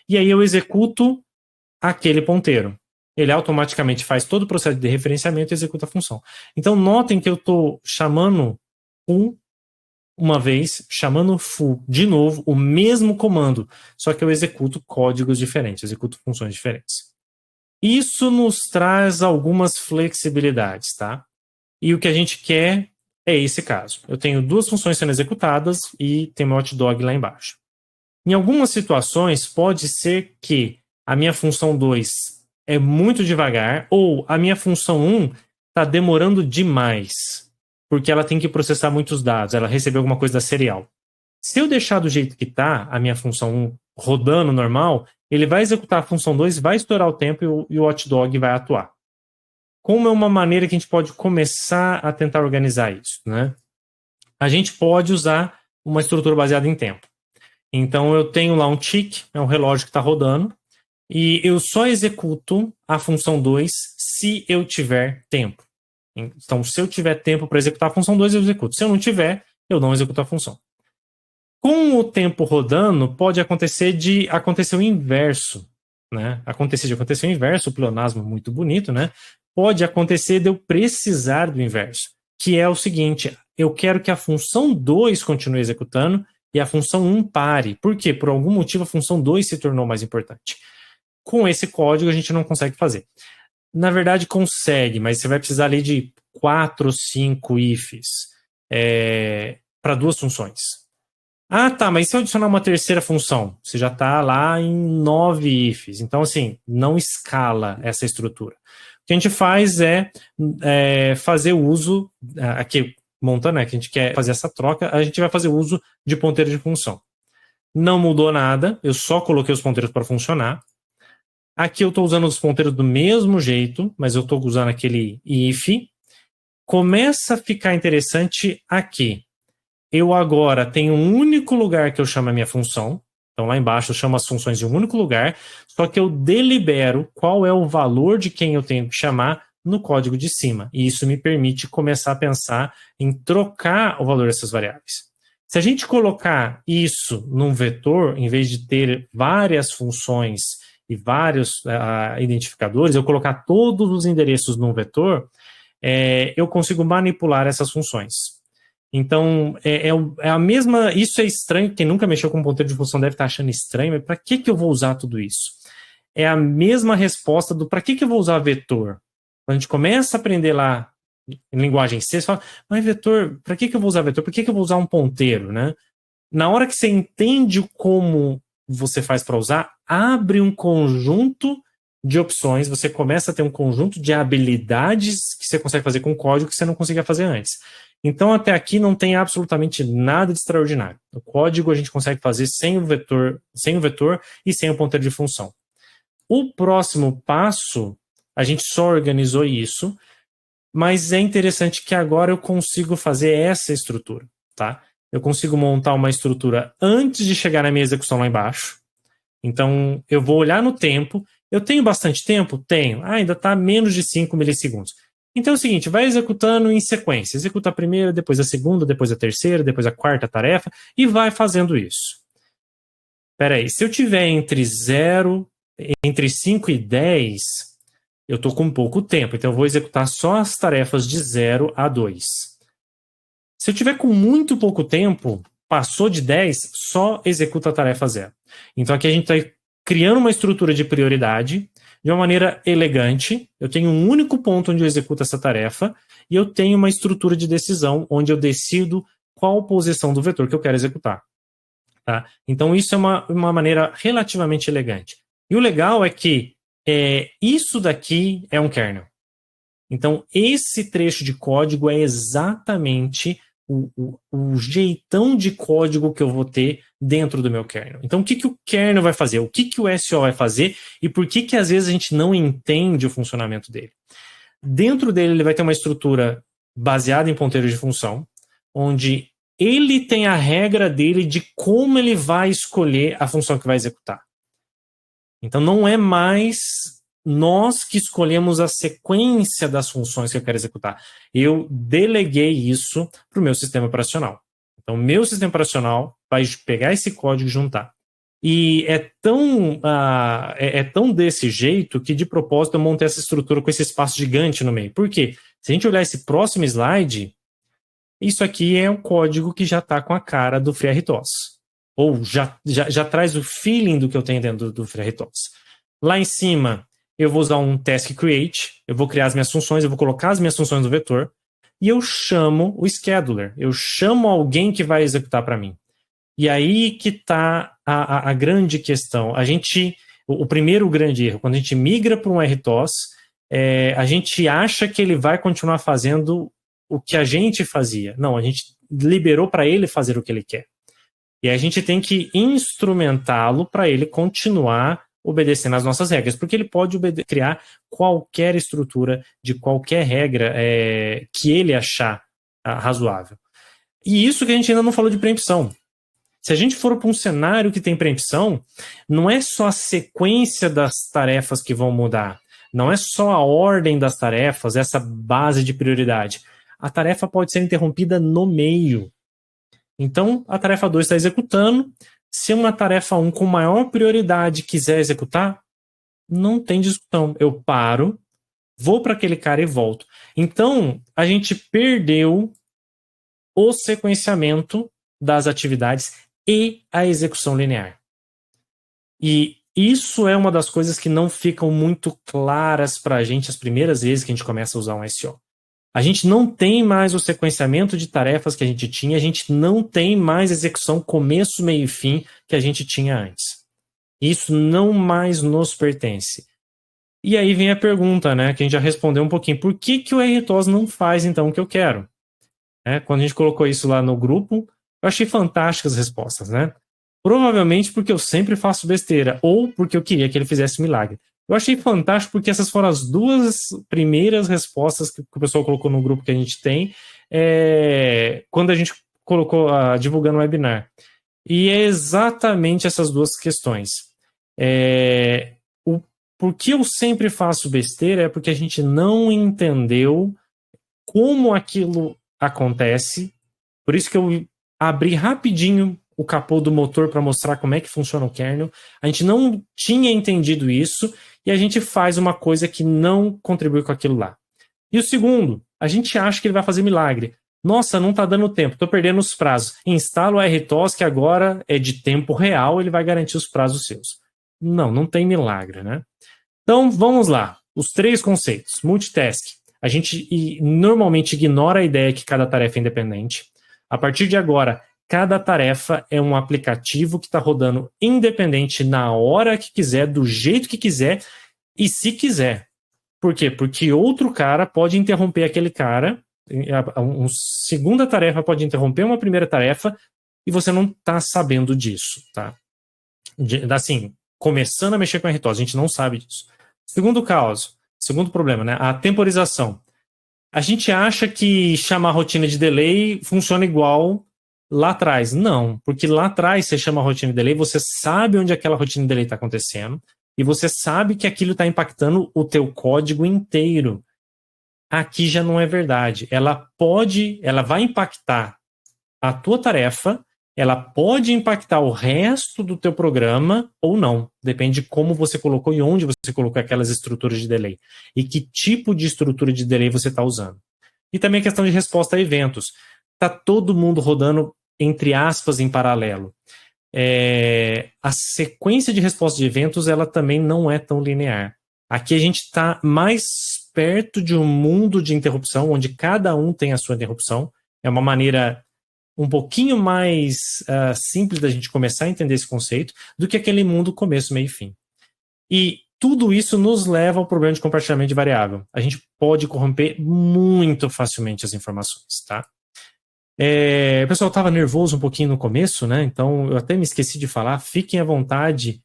[SPEAKER 2] E aí eu executo aquele ponteiro. Ele automaticamente faz todo o processo de referenciamento e executa a função. Então notem que eu estou chamando uma vez, chamando foo de novo, o mesmo comando, só que eu executo códigos diferentes, executo funções diferentes. Isso nos traz algumas flexibilidades, tá? E o que a gente quer é esse caso. Eu tenho duas funções sendo executadas e tem meu watchdog lá embaixo. Em algumas situações, pode ser que a minha função 2 é muito devagar ou a minha função 1 está demorando demais, porque ela tem que processar muitos dados, ela recebeu alguma coisa da serial. Se eu deixar do jeito que está, a minha função 1 rodando normal, ele vai executar a função 2, vai estourar o tempo e o watchdog vai atuar. Como é uma maneira que a gente pode começar a tentar organizar isso, né? A gente pode usar uma estrutura baseada em tempo. Então, eu tenho lá um tick, é um relógio que está rodando, e eu só executo a função 2 se eu tiver tempo. Então, se eu tiver tempo para executar a função 2, eu executo. Se eu não tiver, eu não executo a função. Com o tempo rodando, pode acontecer o inverso, né? Acontecer o inverso, o pleonasmo muito bonito, né? Pode acontecer de eu precisar do inverso, que é o seguinte: eu quero que a função 2 continue executando e a função 1 pare. Por quê? Por algum motivo a função 2 se tornou mais importante. Com esse código a gente não consegue fazer. Na verdade consegue, mas você vai precisar ali de 4 ou 5 ifs para 2 funções. Ah, tá, mas se eu adicionar uma terceira função? Você já está lá em 9 ifs. Então, assim, não escala essa estrutura. O que a gente faz é fazer o uso, aqui montando, né, que a gente quer fazer essa troca, a gente vai fazer o uso de ponteiro de função. Não mudou nada, eu só coloquei os ponteiros para funcionar. Aqui eu estou usando os ponteiros do mesmo jeito, mas eu estou usando aquele if. Começa a ficar interessante aqui. Eu agora tenho um único lugar que eu chamo a minha função. Então lá embaixo eu chamo as funções de um único lugar, só que eu delibero qual é o valor de quem eu tenho que chamar no código de cima. E isso me permite começar a pensar em trocar o valor dessas variáveis. Se a gente colocar isso num vetor, em vez de ter várias funções e vários identificadores, eu colocar todos os endereços num vetor, eu consigo manipular essas funções. Então, é a mesma... Isso é estranho, quem nunca mexeu com ponteiro de função deve estar achando estranho, mas para que eu vou usar tudo isso? É a mesma resposta do para que eu vou usar vetor? Quando a gente começa a aprender lá em linguagem C, você fala, mas vetor, para que eu vou usar vetor? Por que eu vou usar um ponteiro, né? Na hora que você entende como você faz para usar, abre um conjunto de opções, você começa a ter um conjunto de habilidades que você consegue fazer com código que você não conseguia fazer antes. Então, até aqui não tem absolutamente nada de extraordinário. O código a gente consegue fazer sem o vetor e sem o ponteiro de função. O próximo passo, a gente só organizou isso, mas é interessante que agora eu consigo fazer essa estrutura, tá? Eu consigo montar uma estrutura antes de chegar na minha execução lá embaixo. Então, eu vou olhar no tempo. Eu tenho bastante tempo? Tenho. Ainda está menos de 5 milissegundos. Então é o seguinte, vai executando em sequência. Executa a primeira, depois a segunda, depois a terceira, depois a quarta tarefa e vai fazendo isso. Espera aí, se eu tiver entre 5 e 10, eu estou com pouco tempo. Então eu vou executar só as tarefas de 0 a 2. Se eu tiver com muito pouco tempo, passou de 10, só executa a tarefa 0. Então aqui a gente está criando uma estrutura de prioridade de uma maneira elegante. Eu tenho um único ponto onde eu executo essa tarefa e eu tenho uma estrutura de decisão onde eu decido qual posição do vetor que eu quero executar. Tá? Então isso é uma maneira relativamente elegante. E o legal é que isso daqui é um kernel. Então esse trecho de código é exatamente o jeitão de código que eu vou ter dentro do meu kernel. Então, o que o kernel vai fazer? O que o SO vai fazer? E por que às vezes a gente não entende o funcionamento dele? Dentro dele, ele vai ter uma estrutura baseada em ponteiros de função, onde ele tem a regra dele de como ele vai escolher a função que vai executar. Então, não é mais nós que escolhemos a sequência das funções que eu quero executar. Eu deleguei isso para o meu sistema operacional. Então, meu sistema operacional vai pegar esse código e juntar. E é tão desse jeito que, de propósito, eu montei essa estrutura com esse espaço gigante no meio. Por quê? Se a gente olhar esse próximo slide, isso aqui é um código que já está com a cara do FreeRTOS. Ou já traz o feeling do que eu tenho dentro do FreeRTOS. Lá em cima, eu vou usar um task create, eu vou criar as minhas funções, eu vou colocar as minhas funções no vetor, e eu chamo o scheduler, eu chamo alguém que vai executar para mim. E aí que está a grande questão. O primeiro grande erro, quando a gente migra para um RTOS, a gente acha que ele vai continuar fazendo o que a gente fazia. Não, a gente liberou para ele fazer o que ele quer. E a gente tem que instrumentá-lo para ele continuar obedecendo às nossas regras, porque ele pode criar qualquer estrutura de qualquer regra que ele achar razoável. E isso que a gente ainda não falou de preempção. Se a gente for para um cenário que tem preempção, não é só a sequência das tarefas que vão mudar, não é só a ordem das tarefas, essa base de prioridade. A tarefa pode ser interrompida no meio. Então, a tarefa 2 está executando. Se uma tarefa 1 com maior prioridade quiser executar, não tem discussão. Eu paro, vou para aquele cara e volto. Então, a gente perdeu o sequenciamento das atividades e a execução linear. E isso é uma das coisas que não ficam muito claras para a gente as primeiras vezes que a gente começa a usar um SO. A gente não tem mais o sequenciamento de tarefas que a gente tinha, a gente não tem mais execução começo, meio e fim que a gente tinha antes. Isso não mais nos pertence. E aí vem a pergunta, né, que a gente já respondeu um pouquinho. Por que o RTOS não faz, então, o que eu quero? Quando a gente colocou isso lá no grupo, eu achei fantásticas as respostas, né? Provavelmente porque eu sempre faço besteira, ou porque eu queria que ele fizesse milagre. Eu achei fantástico porque essas foram as duas primeiras respostas que o pessoal colocou no grupo que a gente tem quando a gente colocou divulgando o webinar. E é exatamente essas duas questões. Por que eu sempre faço besteira é porque a gente não entendeu como aquilo acontece. Por isso que eu abri rapidinho o capô do motor para mostrar como é que funciona o kernel. A gente não tinha entendido isso e a gente faz uma coisa que não contribui com aquilo lá. E o segundo, a gente acha que ele vai fazer milagre. Nossa, não está dando tempo, estou perdendo os prazos. Instala o RTOS, que agora é de tempo real, ele vai garantir os prazos seus. Não tem milagre, né? Então, vamos lá. Os 3 conceitos. Multitask. A gente normalmente ignora a ideia que cada tarefa é independente. A partir de agora, cada tarefa é um aplicativo que está rodando independente na hora que quiser, do jeito que quiser e se quiser. Por quê? Porque outro cara pode interromper aquele cara, uma segunda tarefa pode interromper uma primeira tarefa e você não está sabendo disso, tá? Assim, começando a mexer com RTOS, a gente não sabe disso. Segundo problema, né? A temporização. A gente acha que chamar a rotina de delay funciona igual lá atrás. Não, porque lá atrás você chama a rotina de delay, você sabe onde aquela rotina de delay está acontecendo e você sabe que aquilo está impactando o teu código inteiro. Aqui já não é verdade. Ela vai impactar a tua tarefa, ela pode impactar o resto do teu programa ou não. Depende de como você colocou e onde você colocou aquelas estruturas de delay. E que tipo de estrutura de delay você está usando. E também a questão de resposta a eventos. Está todo mundo rodando, entre aspas, em paralelo. A sequência de resposta de eventos, ela também não é tão linear. Aqui a gente está mais perto de um mundo de interrupção, onde cada um tem a sua interrupção. É uma maneira um pouquinho mais simples da gente começar a entender esse conceito do que aquele mundo começo, meio e fim. E tudo isso nos leva ao problema de compartilhamento de variável. A gente pode corromper muito facilmente as informações, tá? O pessoal estava nervoso um pouquinho no começo, né? Então eu até me esqueci de falar. Fiquem à vontade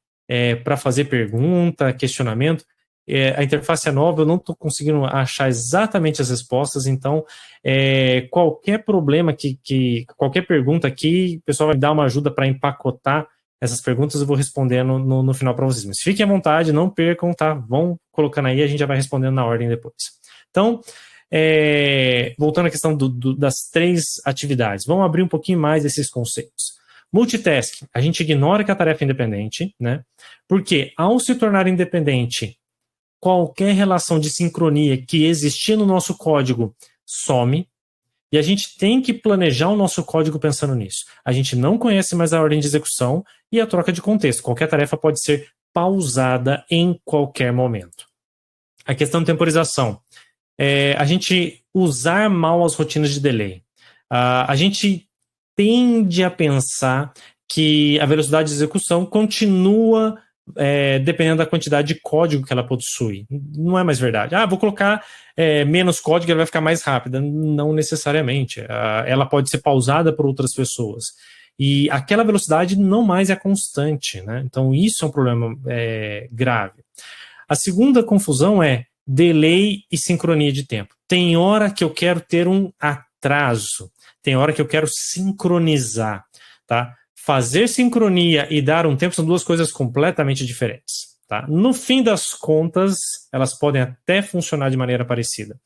[SPEAKER 2] para fazer pergunta, questionamento. A interface é nova, eu não estou conseguindo achar exatamente as respostas, então qualquer problema, qualquer pergunta aqui, o pessoal vai me dar uma ajuda para empacotar essas perguntas, eu vou respondendo no final para vocês. Mas fiquem à vontade, não percam, tá? Vão colocando aí, a gente já vai respondendo na ordem depois. Então, voltando à questão das 3 atividades, vamos abrir um pouquinho mais esses conceitos. Multitask, a gente ignora que a tarefa é independente, né? Porque ao se tornar independente, qualquer relação de sincronia que existia no nosso código some, e a gente tem que planejar o nosso código pensando nisso. A gente não conhece mais a ordem de execução e a troca de contexto. Qualquer tarefa pode ser pausada em qualquer momento. A questão de temporização. A gente usar mal as rotinas de delay. A gente tende a pensar que a velocidade de execução continua dependendo da quantidade de código que ela possui. Não é mais verdade. Vou colocar menos código e ela vai ficar mais rápida. Não necessariamente. Ela pode ser pausada por outras pessoas. E aquela velocidade não mais é constante, né? Então isso é um problema grave. A segunda confusão é delay e sincronia de tempo. Tem hora que eu quero ter um atraso, tem hora que eu quero sincronizar, tá? Fazer sincronia e dar um tempo são duas coisas completamente diferentes, tá? No fim das contas, elas podem até funcionar de maneira parecida,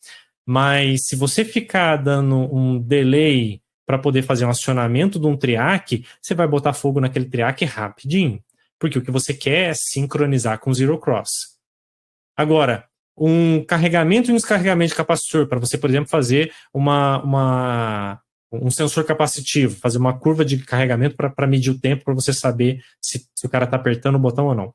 [SPEAKER 2] mas se você ficar dando um delay para poder fazer um acionamento de um triac, você vai botar fogo naquele triac rapidinho, porque o que você quer é sincronizar com zero cross. Agora, um carregamento e um descarregamento de capacitor, para você, por exemplo, fazer um sensor capacitivo, fazer uma curva de carregamento para medir o tempo, para você saber se o cara está apertando o botão ou não.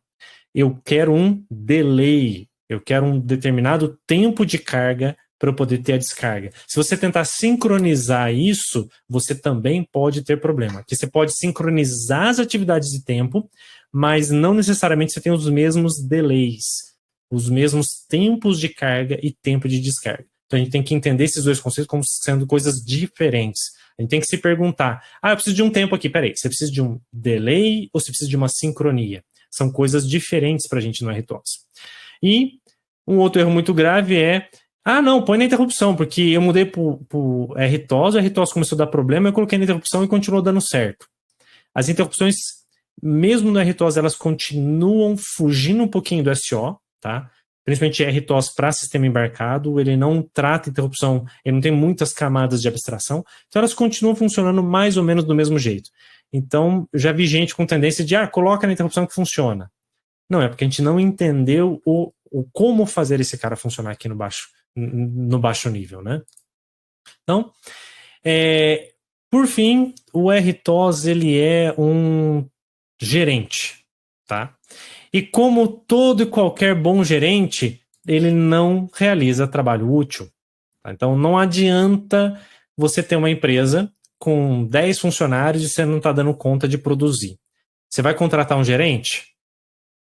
[SPEAKER 2] Eu quero um delay, eu quero um determinado tempo de carga para eu poder ter a descarga. Se você tentar sincronizar isso, você também pode ter problema. Porque você pode sincronizar as atividades de tempo, mas não necessariamente você tem os mesmos delays, os mesmos tempos de carga e tempo de descarga. Então a gente tem que entender esses dois conceitos como sendo coisas diferentes. A gente tem que se perguntar, eu preciso de um tempo aqui, peraí, você precisa de um delay ou você precisa de uma sincronia? São coisas diferentes para a gente no RTOS. E um outro erro muito grave é, não, põe na interrupção, porque eu mudei para o RTOS, o RTOS começou a dar problema, eu coloquei na interrupção e continuou dando certo. As interrupções, mesmo no RTOS, elas continuam fugindo um pouquinho do SO, tá? Principalmente RTOS para sistema embarcado, ele não trata interrupção, ele não tem muitas camadas de abstração, então elas continuam funcionando mais ou menos do mesmo jeito. Então, já vi gente com tendência de, coloca na interrupção que funciona. Não, é porque a gente não entendeu o como fazer esse cara funcionar aqui no baixo nível, né? Então, por fim, o RTOS, ele é um gerente, tá? E como todo e qualquer bom gerente, ele não realiza trabalho útil. Tá? Então, não adianta você ter uma empresa com 10 funcionários e você não está dando conta de produzir. Você vai contratar um gerente?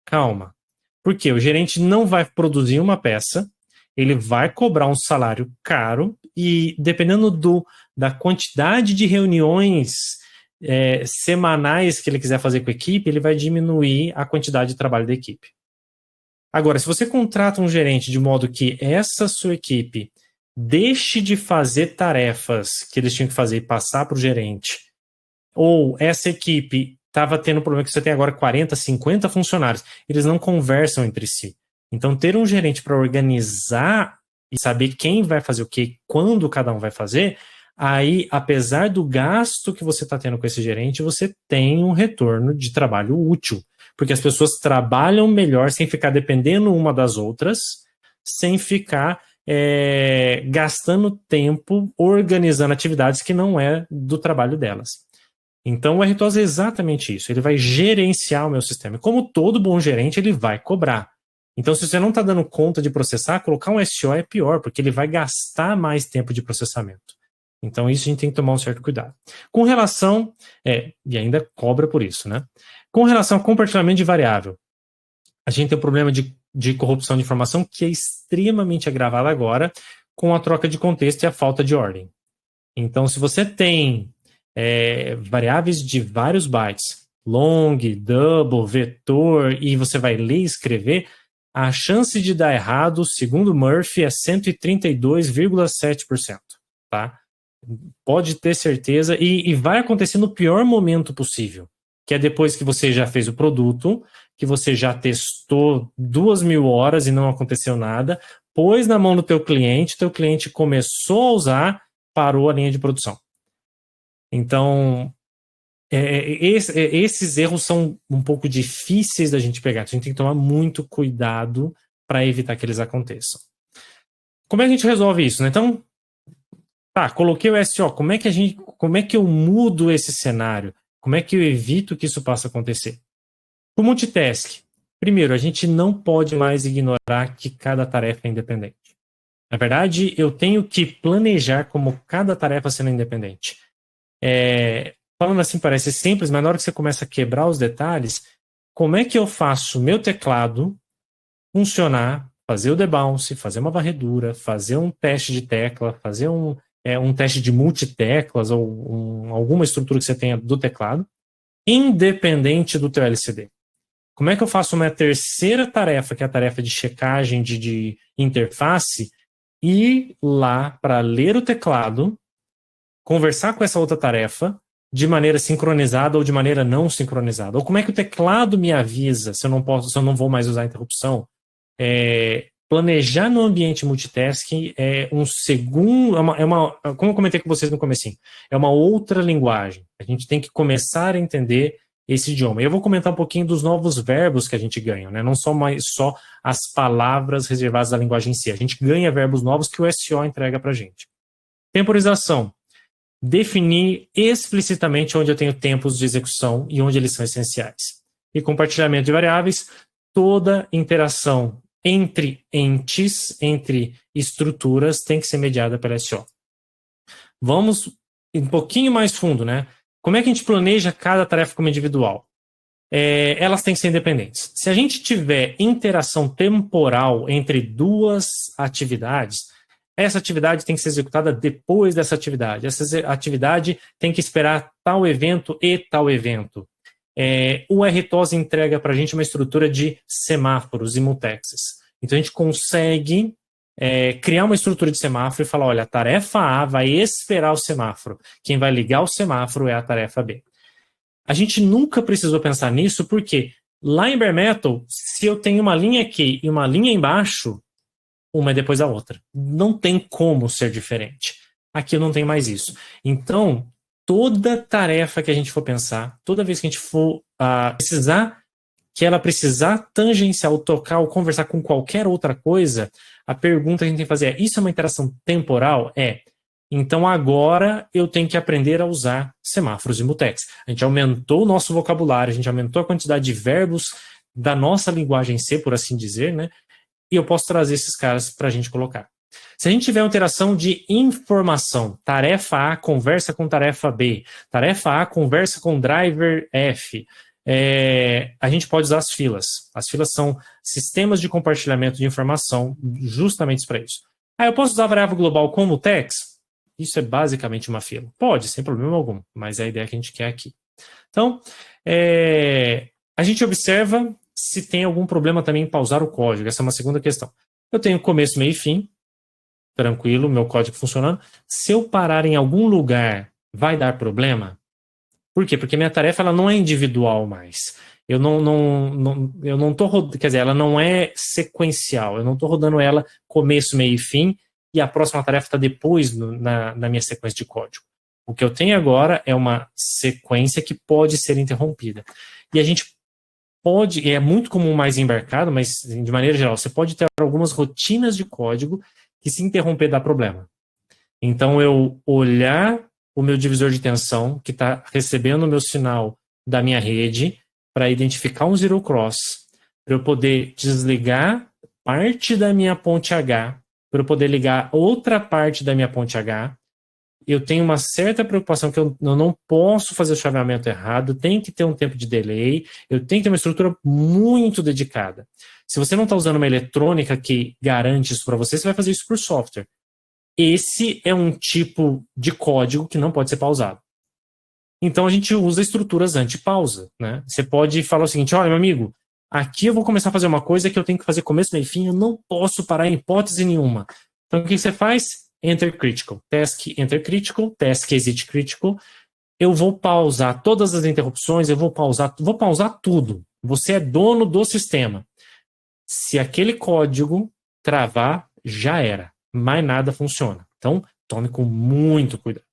[SPEAKER 2] Calma. Por quê? O gerente não vai produzir uma peça, ele vai cobrar um salário caro e, dependendo da quantidade de reuniões semanais que ele quiser fazer com a equipe, ele vai diminuir a quantidade de trabalho da equipe. Agora, se você contrata um gerente de modo que essa sua equipe deixe de fazer tarefas que eles tinham que fazer e passar para o gerente, ou essa equipe estava tendo problema que você tem agora 40, 50 funcionários, eles não conversam entre si. Então, ter um gerente para organizar e saber quem vai fazer o quê, quando cada um vai fazer, aí, apesar do gasto que você está tendo com esse gerente, você tem um retorno de trabalho útil, porque as pessoas trabalham melhor sem ficar dependendo uma das outras, sem ficar gastando tempo organizando atividades que não é do trabalho delas. Então, o RTOS é exatamente isso, ele vai gerenciar o meu sistema. E como todo bom gerente, ele vai cobrar. Então, se você não está dando conta de processar, colocar um SO é pior, porque ele vai gastar mais tempo de processamento. Então, isso a gente tem que tomar um certo cuidado. Com relação, e ainda cobra por isso, né? Com relação ao compartilhamento de variável, a gente tem um problema de corrupção de informação que é extremamente agravado agora com a troca de contexto e a falta de ordem. Então, se você tem variáveis de vários bytes, long, double, vetor, e você vai ler e escrever, a chance de dar errado, segundo Murphy, é 132,7%, tá? Pode ter certeza, e vai acontecer no pior momento possível, que é depois que você já fez o produto, que você já testou 2.000 horas e não aconteceu nada, pôs na mão do teu cliente começou a usar, parou a linha de produção. Então, esses erros são um pouco difíceis da gente pegar, a gente tem que tomar muito cuidado para evitar que eles aconteçam. Como é que a gente resolve isso, né? Então, coloquei o SO, como é que eu mudo esse cenário? Como é que eu evito que isso possa acontecer? O multitask. Primeiro, a gente não pode mais ignorar que cada tarefa é independente. Na verdade, eu tenho que planejar como cada tarefa sendo independente. Falando assim parece simples, mas na hora que você começa a quebrar os detalhes, como é que eu faço o meu teclado funcionar, fazer o debounce, fazer uma varredura, fazer um teste de tecla, fazer um teste de multiteclas ou alguma estrutura que você tenha do teclado, independente do teu LCD. Como é que eu faço uma terceira tarefa, que é a tarefa de checagem de interface, ir lá para ler o teclado, conversar com essa outra tarefa de maneira sincronizada ou de maneira não sincronizada? Ou como é que o teclado me avisa se eu não vou mais usar a interrupção? Planejar no ambiente multitasking é um segundo, como eu comentei com vocês no comecinho, é uma outra linguagem. A gente tem que começar a entender esse idioma. E eu vou comentar um pouquinho dos novos verbos que a gente ganha, né? Não só as palavras reservadas da linguagem em si. A gente ganha verbos novos que o SO entrega para a gente. Temporização. Definir explicitamente onde eu tenho tempos de execução e onde eles são essenciais. E compartilhamento de variáveis, toda interação entre entes, entre estruturas, tem que ser mediada pela SO. Vamos um pouquinho mais fundo, né? Como é que a gente planeja cada tarefa como individual? Elas têm que ser independentes. Se a gente tiver interação temporal entre duas atividades, essa atividade tem que ser executada depois dessa atividade. Essa atividade tem que esperar tal evento e tal evento. O RTOS entrega para a gente uma estrutura de semáforos e mutexes. Então a gente consegue criar uma estrutura de semáforo e falar, olha, a tarefa A vai esperar o semáforo. Quem vai ligar o semáforo é a tarefa B. A gente nunca precisou pensar nisso, porque lá em Bare Metal, se eu tenho uma linha aqui e uma linha embaixo, uma é depois da outra. Não tem como ser diferente. Aqui eu não tenho mais isso. Então, toda tarefa que a gente for pensar, toda vez que a gente for precisar tangenciar ou tocar ou conversar com qualquer outra coisa, a pergunta que a gente tem que fazer isso é uma interação temporal? Então agora eu tenho que aprender a usar semáforos e mutex. A gente aumentou o nosso vocabulário, a gente aumentou a quantidade de verbos da nossa linguagem C, por assim dizer, né? E eu posso trazer esses caras para a gente colocar. Se a gente tiver uma interação de informação, tarefa A conversa com tarefa B, tarefa A conversa com driver F, a gente pode usar as filas. As filas são sistemas de compartilhamento de informação justamente para isso. Eu posso usar a variável global como text? Isso é basicamente uma fila. Pode, sem problema algum, mas é a ideia que a gente quer aqui. Então, a gente observa se tem algum problema também em pausar o código. Essa é uma segunda questão. Eu tenho começo, meio e fim, tranquilo, meu código funcionando. Se eu parar em algum lugar, vai dar problema? Por quê? Porque minha tarefa ela não é individual mais. Eu não tô rodando, quer dizer, ela não é sequencial. Eu não estou rodando ela começo, meio e fim, e a próxima tarefa está depois na minha sequência de código. O que eu tenho agora é uma sequência que pode ser interrompida. E a gente pode, é muito comum mais embarcado, mas de maneira geral, você pode ter algumas rotinas de código que se interromper dá problema. Então eu olhar o meu divisor de tensão, que está recebendo o meu sinal da minha rede, para identificar um zero cross, para eu poder desligar parte da minha ponte H, para eu poder ligar outra parte da minha ponte H. Eu tenho uma certa preocupação que eu não posso fazer o chaveamento errado, tem que ter um tempo de delay, eu tenho que ter uma estrutura muito dedicada. Se você não está usando uma eletrônica que garante isso para você, você vai fazer isso por software. Esse é um tipo de código que não pode ser pausado. Então a gente usa estruturas anti-pausa, né? Você pode falar o seguinte, olha, meu amigo, aqui eu vou começar a fazer uma coisa que eu tenho que fazer começo, meio e fim, eu não posso parar em hipótese nenhuma. Então o que você faz? Enter critical, task enter critical, task exit critical. Eu vou pausar todas as interrupções, vou pausar tudo. Você é dono do sistema. Se aquele código travar, já era. Mais nada funciona. Então, tome com muito cuidado.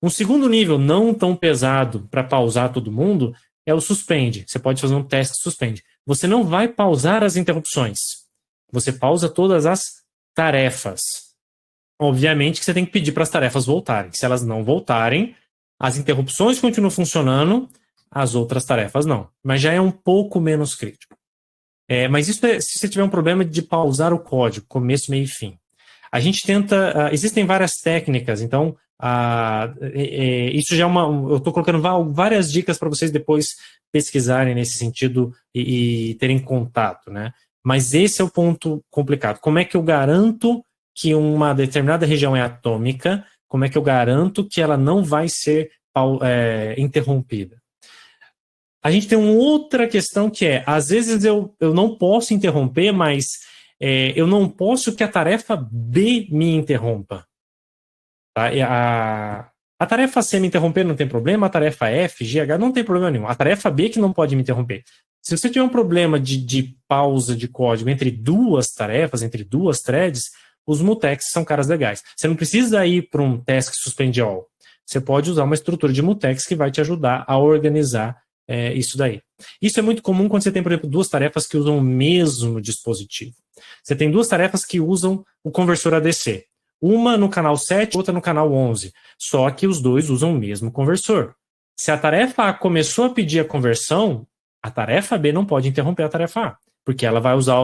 [SPEAKER 2] Um segundo nível não tão pesado para pausar todo mundo é o suspende. Você pode fazer um task suspende. Você não vai pausar as interrupções. Você pausa todas as tarefas. Obviamente que você tem que pedir para as tarefas voltarem. Se elas não voltarem, as interrupções continuam funcionando, as outras tarefas não. Mas já é um pouco menos crítico. Mas isso se você tiver um problema de pausar o código, começo, meio e fim. A gente tenta... existem várias técnicas, então... isso já é eu estou colocando várias dicas para vocês depois pesquisarem nesse sentido e terem contato, né? Mas esse é o ponto complicado. Como é que eu garanto que uma determinada região é atômica Como é que eu garanto que ela não vai ser interrompida? A gente tem uma outra questão que é, às vezes eu não posso interromper, mas eu não posso que a tarefa B me interrompa. Tá? A tarefa C me interromper não tem problema, a tarefa F, G, H não tem problema nenhum. A tarefa B que não pode me interromper. Se você tiver um problema de pausa de código entre duas tarefas, entre duas threads, os mutex são caras legais. Você não precisa ir para um task suspend all. Você pode usar uma estrutura de mutex que vai te ajudar a organizar isso daí. Isso é muito comum quando você tem, por exemplo, duas tarefas que usam o mesmo dispositivo. Você tem duas tarefas que usam o conversor ADC. Uma no canal 7, outra no canal 11. Só que os dois usam o mesmo conversor. Se a tarefa A começou a pedir a conversão, a tarefa B não pode interromper a tarefa A, porque ela vai usar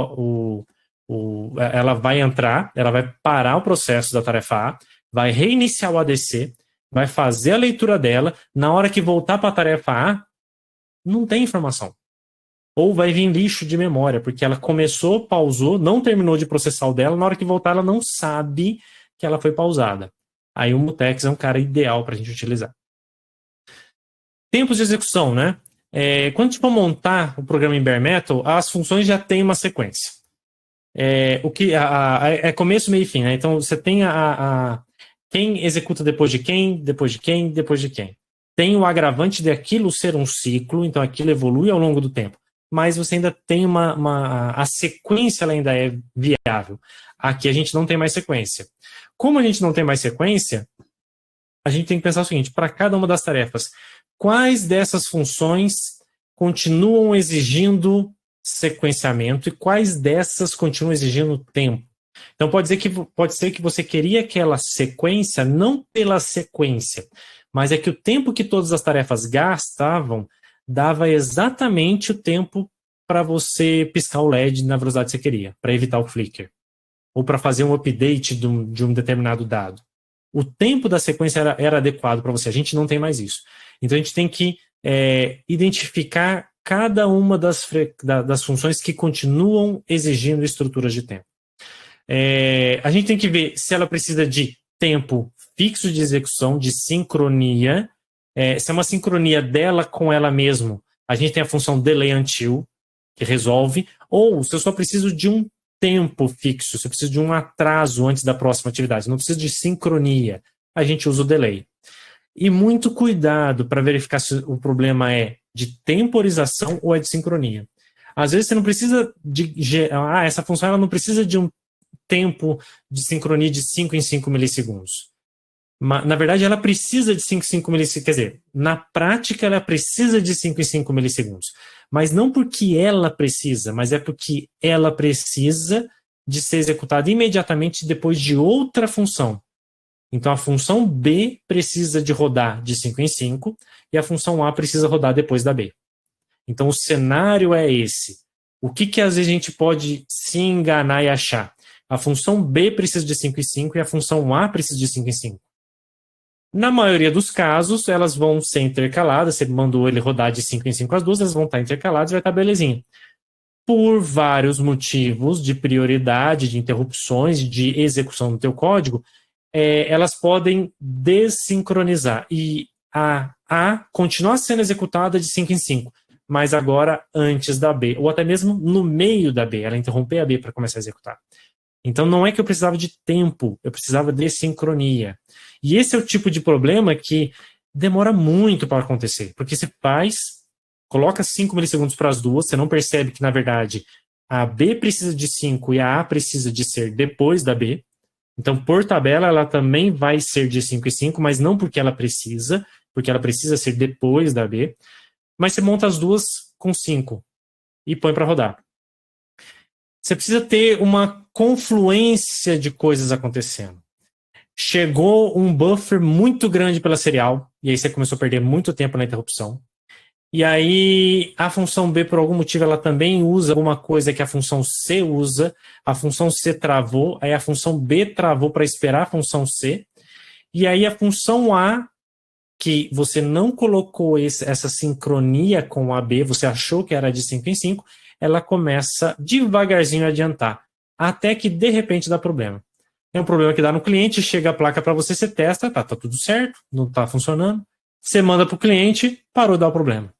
[SPEAKER 2] ela vai entrar, ela vai parar o processo da tarefa A, vai reiniciar o ADC, vai fazer a leitura dela, na hora que voltar para a tarefa A, não tem informação. Ou vai vir lixo de memória, porque ela começou, pausou, não terminou de processar o dela, na hora que voltar ela não sabe que ela foi pausada. Aí o mutex é um cara ideal para a gente utilizar. Tempos de execução, né? Quando a gente for montar o programa em bare metal, as funções já têm uma sequência. Começo, meio e fim, né? Então você tem quem executa depois de quem, depois de quem, depois de quem. Tem o agravante de aquilo ser um ciclo, então aquilo evolui ao longo do tempo. Mas você ainda tem a sequência, ela ainda é viável. Aqui a gente não tem mais sequência. Como a gente não tem mais sequência, a gente tem que pensar o seguinte: para cada uma das tarefas, quais dessas funções continuam exigindo sequenciamento e quais dessas continuam exigindo tempo? Então pode ser que você queria aquela sequência não pela sequência, mas é que o tempo que todas as tarefas gastavam dava exatamente o tempo para você piscar o LED na velocidade que você queria, para evitar o flicker, ou para fazer um update de um determinado dado. O tempo da sequência era adequado para você. A gente não tem mais isso. Então a gente tem que identificar cada uma das funções que continuam exigindo estruturas de tempo. A gente tem que ver se ela precisa de tempo fixo de execução, de sincronia. Se é uma sincronia dela com ela mesma, a gente tem a função delay until, que resolve, ou se eu só preciso de um tempo fixo, se eu preciso de um atraso antes da próxima atividade, não preciso de sincronia, a gente usa o delay. E muito cuidado para verificar se o problema é de temporização ou é de sincronia. Às vezes você não precisa essa função ela não precisa de um tempo de sincronia de 5 em 5 milissegundos. Na verdade, ela precisa de 5 em 5 milissegundos. Quer dizer, na prática, ela precisa de 5 em 5 milissegundos. Mas não porque ela precisa, mas é porque ela precisa de ser executada imediatamente depois de outra função. Então, a função B precisa de rodar de 5 em 5 e a função A precisa rodar depois da B. Então, o cenário é esse. O que às vezes a gente pode se enganar e achar? A função B precisa de 5 em 5 e a função A precisa de 5 em 5. Na maioria dos casos, elas vão ser intercaladas. Você mandou ele rodar de 5 em 5 as duas, elas vão estar intercaladas e vai estar belezinha. Por vários motivos de prioridade, de interrupções, de execução do teu código, elas podem desincronizar. E a A continuar sendo executada de 5 em 5, mas agora antes da B, ou até mesmo no meio da B, ela interromper a B para começar a executar. Então não é que eu precisava de tempo, eu precisava de sincronia. E esse é o tipo de problema que demora muito para acontecer, porque você coloca 5 milissegundos para as duas, você não percebe que, na verdade, a B precisa de 5 e a A precisa de ser depois da B. Então, por tabela, ela também vai ser de 5 em 5, mas não porque ela precisa ser depois da B. Mas você monta as duas com 5 e põe para rodar. Você precisa ter uma confluência de coisas acontecendo. Chegou um buffer muito grande pela serial, e aí você começou a perder muito tempo na interrupção. E aí a função B, por algum motivo, ela também usa alguma coisa que a função C usa. A função C travou, aí a função B travou para esperar a função C. E aí a função A, que você não colocou essa sincronia com a B, você achou que era de 5 em 5, ela começa devagarzinho a adiantar, até que de repente dá problema. É um problema que dá no cliente, chega a placa para você, você testa, tá tudo certo, não está funcionando. Você manda para o cliente, parou de dar o problema.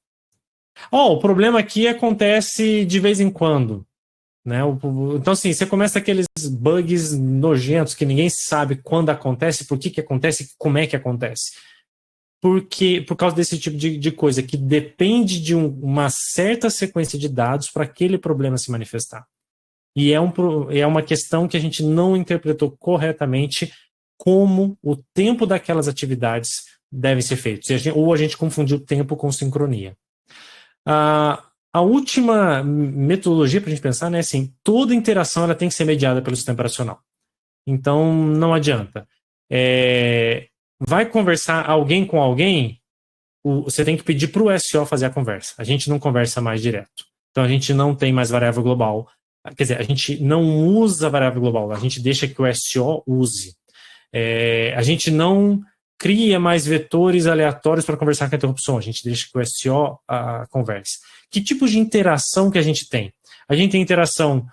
[SPEAKER 2] O problema aqui acontece de vez em quando. Né? Então, assim, você começa aqueles bugs nojentos que ninguém sabe quando acontece, por que acontece, como é que acontece. Por causa desse tipo de coisa, que depende de uma certa sequência de dados para aquele problema se manifestar. E é uma questão que a gente não interpretou corretamente como o tempo daquelas atividades devem ser feitos. Ou a gente confundiu tempo com sincronia. A última metodologia para a gente pensar, né, assim, toda interação ela tem que ser mediada pelo sistema operacional. Então, não adianta. Vai conversar alguém com alguém, você tem que pedir para o SO fazer a conversa. A gente não conversa mais direto. Então, a gente não tem mais variável global. Quer dizer, a gente não usa variável global, a gente deixa que o SO use. A gente não cria mais vetores aleatórios para conversar com a interrupção, a gente deixa que o SO converse. Que tipo de interação que a gente tem? A gente tem interação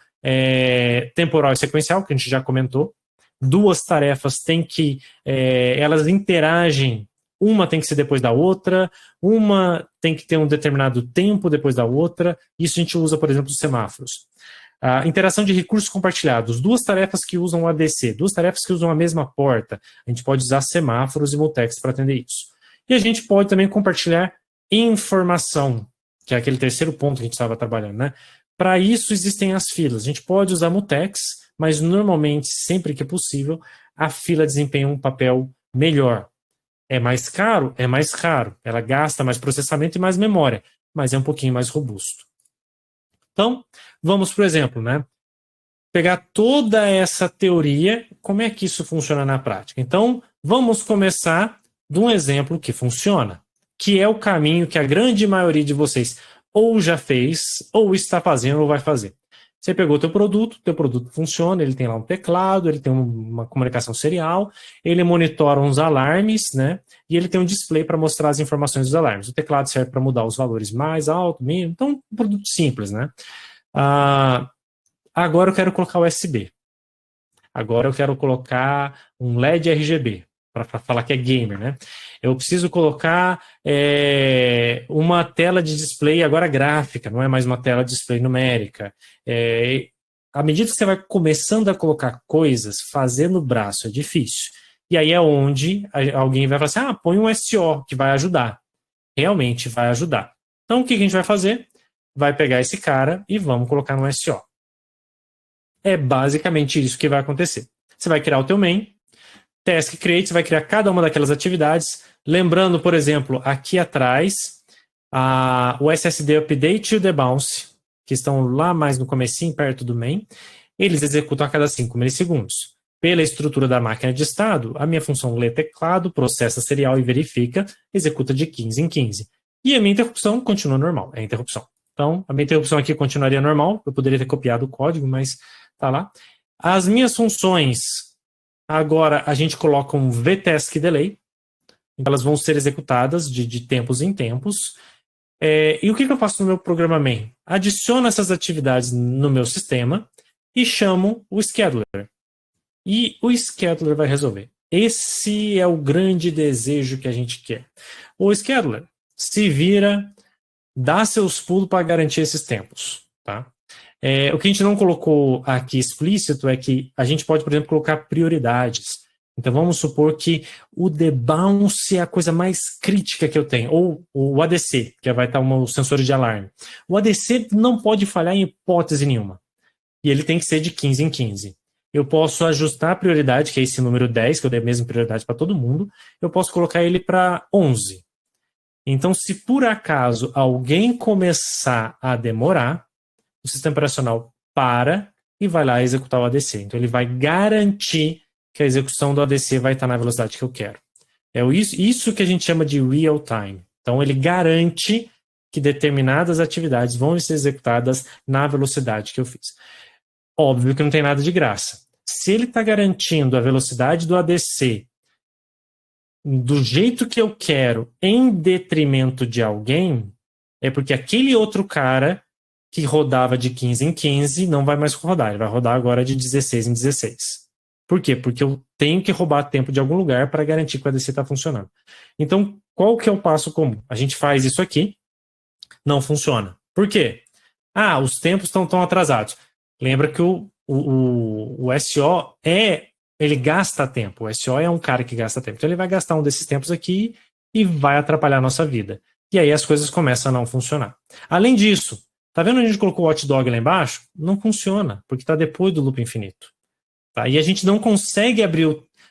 [SPEAKER 2] temporal e sequencial, que a gente já comentou. Duas tarefas têm que... elas interagem, uma tem que ser depois da outra, uma tem que ter um determinado tempo depois da outra. Isso a gente usa, por exemplo, os semáforos. A interação de recursos compartilhados, duas tarefas que usam o ADC, duas tarefas que usam a mesma porta, a gente pode usar semáforos e mutex para atender isso. E a gente pode também compartilhar informação, que é aquele terceiro ponto que a gente estava trabalhando, né? Para isso existem as filas. A gente pode usar mutex, mas normalmente, sempre que é possível, a fila desempenha um papel melhor. É mais caro? É mais caro. Ela gasta mais processamento e mais memória, mas é um pouquinho mais robusto. Então, vamos, por exemplo, né, pegar toda essa teoria, como é que isso funciona na prática. Então, vamos começar de um exemplo que funciona, que é o caminho que a grande maioria de vocês ou já fez, ou está fazendo, ou vai fazer. Você pegou o teu produto funciona, ele tem lá um teclado, ele tem uma comunicação serial, ele monitora uns alarmes, né? E ele tem um display para mostrar as informações dos alarmes. O teclado serve para mudar os valores mais alto, mínimo, então um produto simples, né? Agora eu quero colocar USB. Agora eu quero colocar um LED RGB, para falar que é gamer, né? Eu preciso colocar uma tela de display agora gráfica, não é mais uma tela de display numérica. À medida que você vai começando a colocar coisas, fazer no braço é difícil. E aí é onde alguém vai falar assim, põe um SO, que vai ajudar. Realmente vai ajudar. Então o que a gente vai fazer? Vai pegar esse cara e vamos colocar no SO. É basicamente isso que vai acontecer. Você vai criar o teu main, task create, você vai criar cada uma daquelas atividades, lembrando, por exemplo, aqui atrás, o SSD update e o debounce, que estão lá mais no comecinho, perto do main, eles executam a cada 5 milissegundos. Pela estrutura da máquina de estado, a minha função lê teclado, processa serial e verifica, executa de 15 em 15. E a minha interrupção continua normal, é a interrupção. Então, a minha interrupção aqui continuaria normal, eu poderia ter copiado o código, mas tá lá. As minhas funções, agora a gente coloca um vtask delay, então elas vão ser executadas de tempos em tempos. E o que eu faço no meu programa main? Adiciono essas atividades no meu sistema e chamo o scheduler. E o scheduler vai resolver. Esse é o grande desejo que a gente quer. O scheduler se vira, dá seus pulos para garantir esses tempos, tá? O que a gente não colocou aqui explícito é que a gente pode, por exemplo, colocar prioridades. Então, vamos supor que o debounce é a coisa mais crítica que eu tenho, ou o ADC, que vai estar o sensor de alarme. O ADC não pode falhar em hipótese nenhuma. E ele tem que ser de 15 em 15. Eu posso ajustar a prioridade, que é esse número 10, que eu dei a mesma prioridade para todo mundo, eu posso colocar ele para 11. Então, se por acaso alguém começar a demorar, o sistema operacional para e vai lá executar o ADC. Então, ele vai garantir que a execução do ADC vai estar na velocidade que eu quero. É isso que a gente chama de real time. Então, ele garante que determinadas atividades vão ser executadas na velocidade que eu fiz. Óbvio que não tem nada de graça. Se ele está garantindo a velocidade do ADC do jeito que eu quero, em detrimento de alguém, é porque aquele outro cara que rodava de 15 em 15 não vai mais rodar, ele vai rodar agora de 16 em 16. Por quê? Porque eu tenho que roubar tempo de algum lugar para garantir que o ADC está funcionando. Então, qual que é o passo comum? A gente faz isso aqui, não funciona. Por quê? Os tempos estão atrasados. Lembra que o SO ele gasta tempo. O SO é um cara que gasta tempo. Então ele vai gastar um desses tempos aqui e vai atrapalhar a nossa vida. E aí as coisas começam a não funcionar. Além disso, tá vendo onde a gente colocou o watchdog lá embaixo? Não funciona, porque está depois do loop infinito. Tá? E a gente não consegue abrir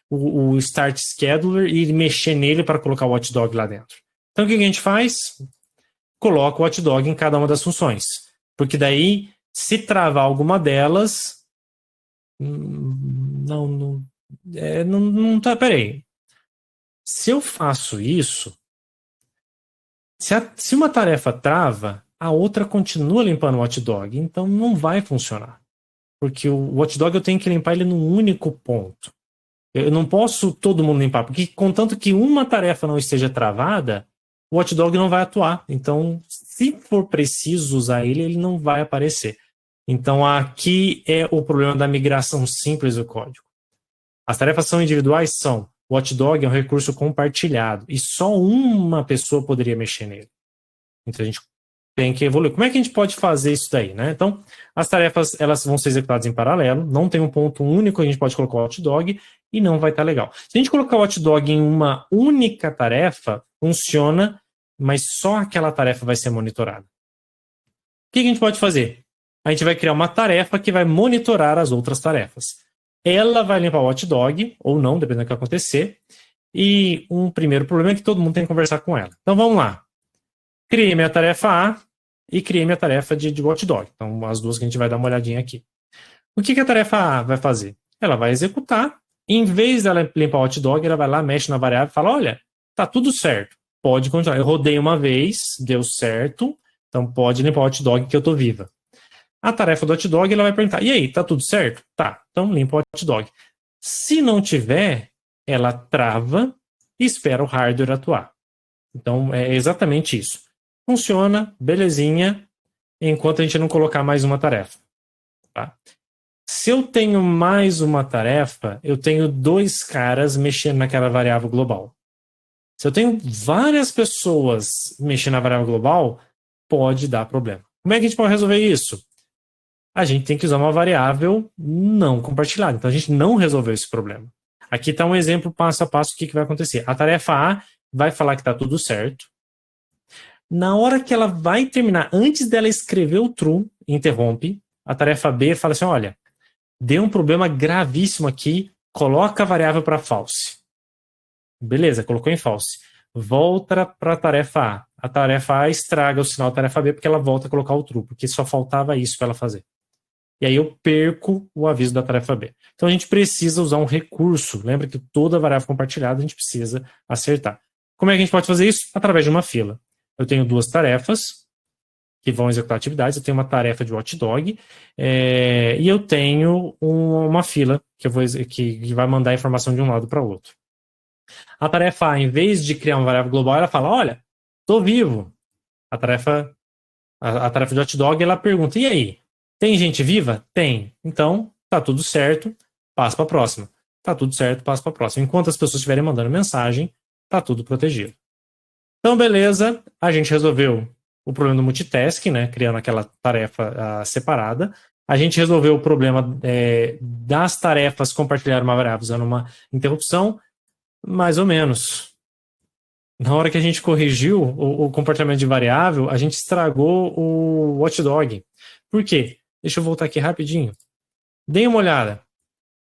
[SPEAKER 2] o Start Scheduler e mexer nele para colocar o watchdog lá dentro. Então o que a gente faz? Coloca o watchdog em cada uma das funções. Porque daí, se travar alguma delas, não tá, peraí. Se eu faço isso, se uma tarefa trava, a outra continua limpando o watchdog, então não vai funcionar. Porque o watchdog eu tenho que limpar ele num único ponto. Eu não posso todo mundo limpar, porque contanto que uma tarefa não esteja travada, o watchdog não vai atuar. Então, se for preciso usar ele, ele não vai aparecer. Então, aqui é o problema da migração simples do código. As tarefas são individuais? São. O watchdog é um recurso compartilhado e só uma pessoa poderia mexer nele. Então, a gente tem que evoluir. Como é que a gente pode fazer isso daí, né? Então, as tarefas elas vão ser executadas em paralelo, não tem um ponto único, a gente pode colocar o watchdog e não vai estar legal. Se a gente colocar o watchdog em uma única tarefa, funciona, mas só aquela tarefa vai ser monitorada. O que a gente pode fazer? A gente vai criar uma tarefa que vai monitorar as outras tarefas. Ela vai limpar o watchdog, ou não, dependendo do que acontecer, e um primeiro problema é que todo mundo tem que conversar com ela. Então vamos lá. Criei minha tarefa A e criei minha tarefa de watchdog. Então as duas que a gente vai dar uma olhadinha aqui. O que a tarefa A vai fazer? Ela vai executar. Em vez dela limpar o watchdog, ela vai lá, mexe na variável e fala, olha, tá tudo certo, pode continuar. Eu rodei uma vez, deu certo, então pode limpar o watchdog que eu tô viva. A tarefa do watchdog, ela vai perguntar, e aí, tá tudo certo? Tá, então limpa o watchdog. Se não tiver, ela trava e espera o hardware atuar. Então é exatamente isso. Funciona, belezinha, enquanto a gente não colocar mais uma tarefa. Tá? Se eu tenho mais uma tarefa, eu tenho dois caras mexendo naquela variável global. Se eu tenho várias pessoas mexendo na variável global, pode dar problema. Como é que a gente pode resolver isso? A gente tem que usar uma variável não compartilhada. Então a gente não resolveu esse problema. Aqui está um exemplo passo a passo do que vai acontecer. A tarefa A vai falar que está tudo certo. Na hora que ela vai terminar, antes dela escrever o true, interrompe, a tarefa B fala assim, olha, deu um problema gravíssimo aqui, coloca a variável para false. Beleza, colocou em false. Volta para a tarefa A. A tarefa A estraga o sinal da tarefa B porque ela volta a colocar o true, porque só faltava isso para ela fazer. E aí eu perco o aviso da tarefa B. Então a gente precisa usar um recurso. Lembra que toda variável compartilhada a gente precisa acertar. Como é que a gente pode fazer isso? Através de uma fila. Eu tenho duas tarefas que vão executar atividades. Eu tenho uma tarefa de watchdog e eu tenho uma fila que vai mandar informação de um lado para o outro. A tarefa A, em vez de criar uma variável global, ela fala, olha, estou vivo. A tarefa de watchdog, ela pergunta, e aí? Tem gente viva? Tem. Então, tá tudo certo, passa para a próxima. Tá tudo certo, passa para a próxima. Enquanto as pessoas estiverem mandando mensagem, tá tudo protegido. Então, beleza, a gente resolveu o problema do multitasking, né, criando aquela tarefa separada. A gente resolveu o problema das tarefas compartilhar uma variável usando uma interrupção, mais ou menos. Na hora que a gente corrigiu o comportamento de variável, a gente estragou o watchdog. Por quê? Deixa eu voltar aqui rapidinho. Deem uma olhada.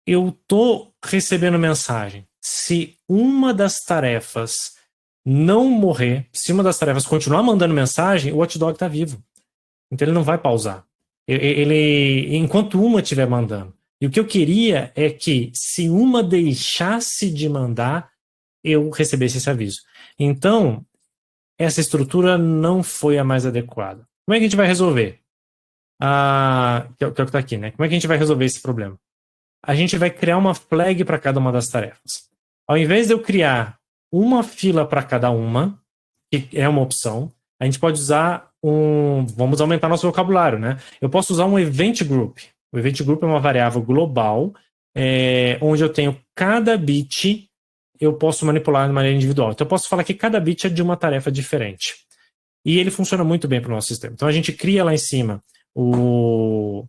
[SPEAKER 2] Eu estou recebendo mensagem. Se uma das tarefas não morrer, se uma das tarefas continuar mandando mensagem, o watchdog está vivo. Então ele não vai pausar. Enquanto uma estiver mandando. E o que eu queria é que, se uma deixasse de mandar, eu recebesse esse aviso. Então, essa estrutura não foi a mais adequada. Como é que a gente vai resolver? Que é o que está aqui, né? Como é que a gente vai resolver esse problema? A gente vai criar uma flag para cada uma das tarefas. Ao invés de eu criar uma fila para cada uma, que é uma opção, a gente pode usar vamos aumentar nosso vocabulário, né? Eu posso usar um event group. O event group é uma variável global onde eu tenho cada bit, eu posso manipular de maneira individual. Então eu posso falar que cada bit é de uma tarefa diferente. E ele funciona muito bem para o nosso sistema. Então a gente cria lá em cima o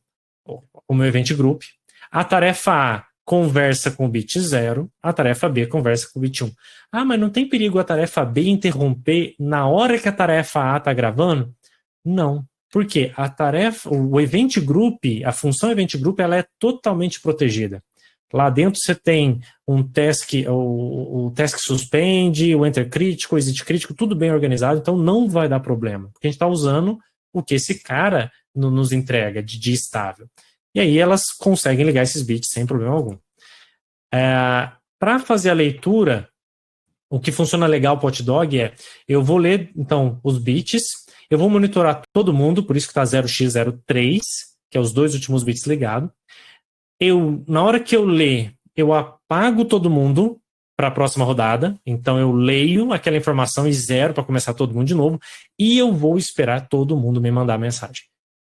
[SPEAKER 2] meu event group. A tarefa A conversa com o bit 0, a tarefa B conversa com o bit 1. Ah, mas não tem perigo a tarefa B interromper na hora que a tarefa A está gravando? Não. Por quê? O event group, a função event group, ela é totalmente protegida. Lá dentro você tem um task, o task suspende, o enter crítico, o exit crítico, tudo bem organizado, então não vai dar problema. Porque a gente está usando o que esse cara nos entrega de estável. E aí elas conseguem ligar esses bits sem problema algum. Para fazer a leitura, o que funciona legal para o Hotdog eu vou ler, então, os bits, eu vou monitorar todo mundo, por isso que está 0x03, que é os 2 últimos bits ligados. Na hora que eu ler, eu apago todo mundo para a próxima rodada, então eu leio aquela informação e zero para começar todo mundo de novo, e eu vou esperar todo mundo me mandar mensagem.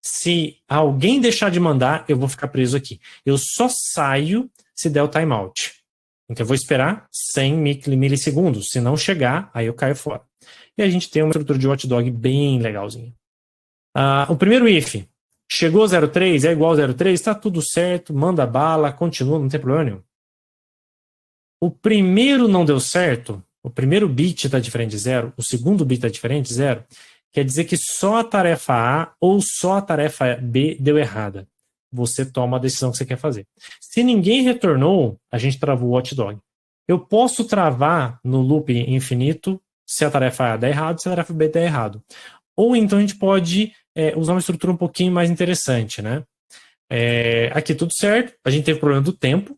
[SPEAKER 2] Se alguém deixar de mandar, eu vou ficar preso aqui. Eu só saio se der o timeout. Então eu vou esperar 100 milissegundos. Se não chegar, aí eu caio fora. E a gente tem uma estrutura de Hotdog bem legalzinha. O primeiro if. Chegou 03, é igual 03, está tudo certo, manda bala, continua, não tem problema nenhum. O primeiro não deu certo, o primeiro bit está diferente de 0, o segundo bit está diferente de 0, quer dizer que só a tarefa A ou só a tarefa B deu errada. Você toma a decisão que você quer fazer. Se ninguém retornou, a gente travou o Hotdog. Eu posso travar no loop infinito se a tarefa A der errado, se a tarefa B der errado. Ou então a gente pode usar uma estrutura um pouquinho mais interessante, né? Aqui tudo certo, a gente teve problema do tempo,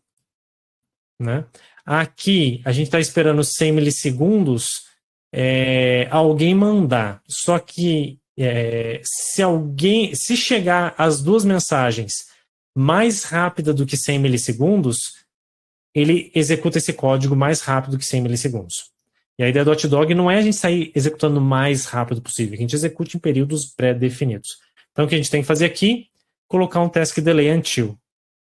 [SPEAKER 2] né? Aqui a gente está esperando 100 milissegundos alguém mandar. Só que se chegar as duas mensagens mais rápida do que 100 milissegundos, ele executa esse código mais rápido que 100 milissegundos. E a ideia do Hotdog não é a gente sair executando o mais rápido possível, que a gente execute em períodos pré-definidos. Então, o que a gente tem que fazer aqui? Colocar um task delay until.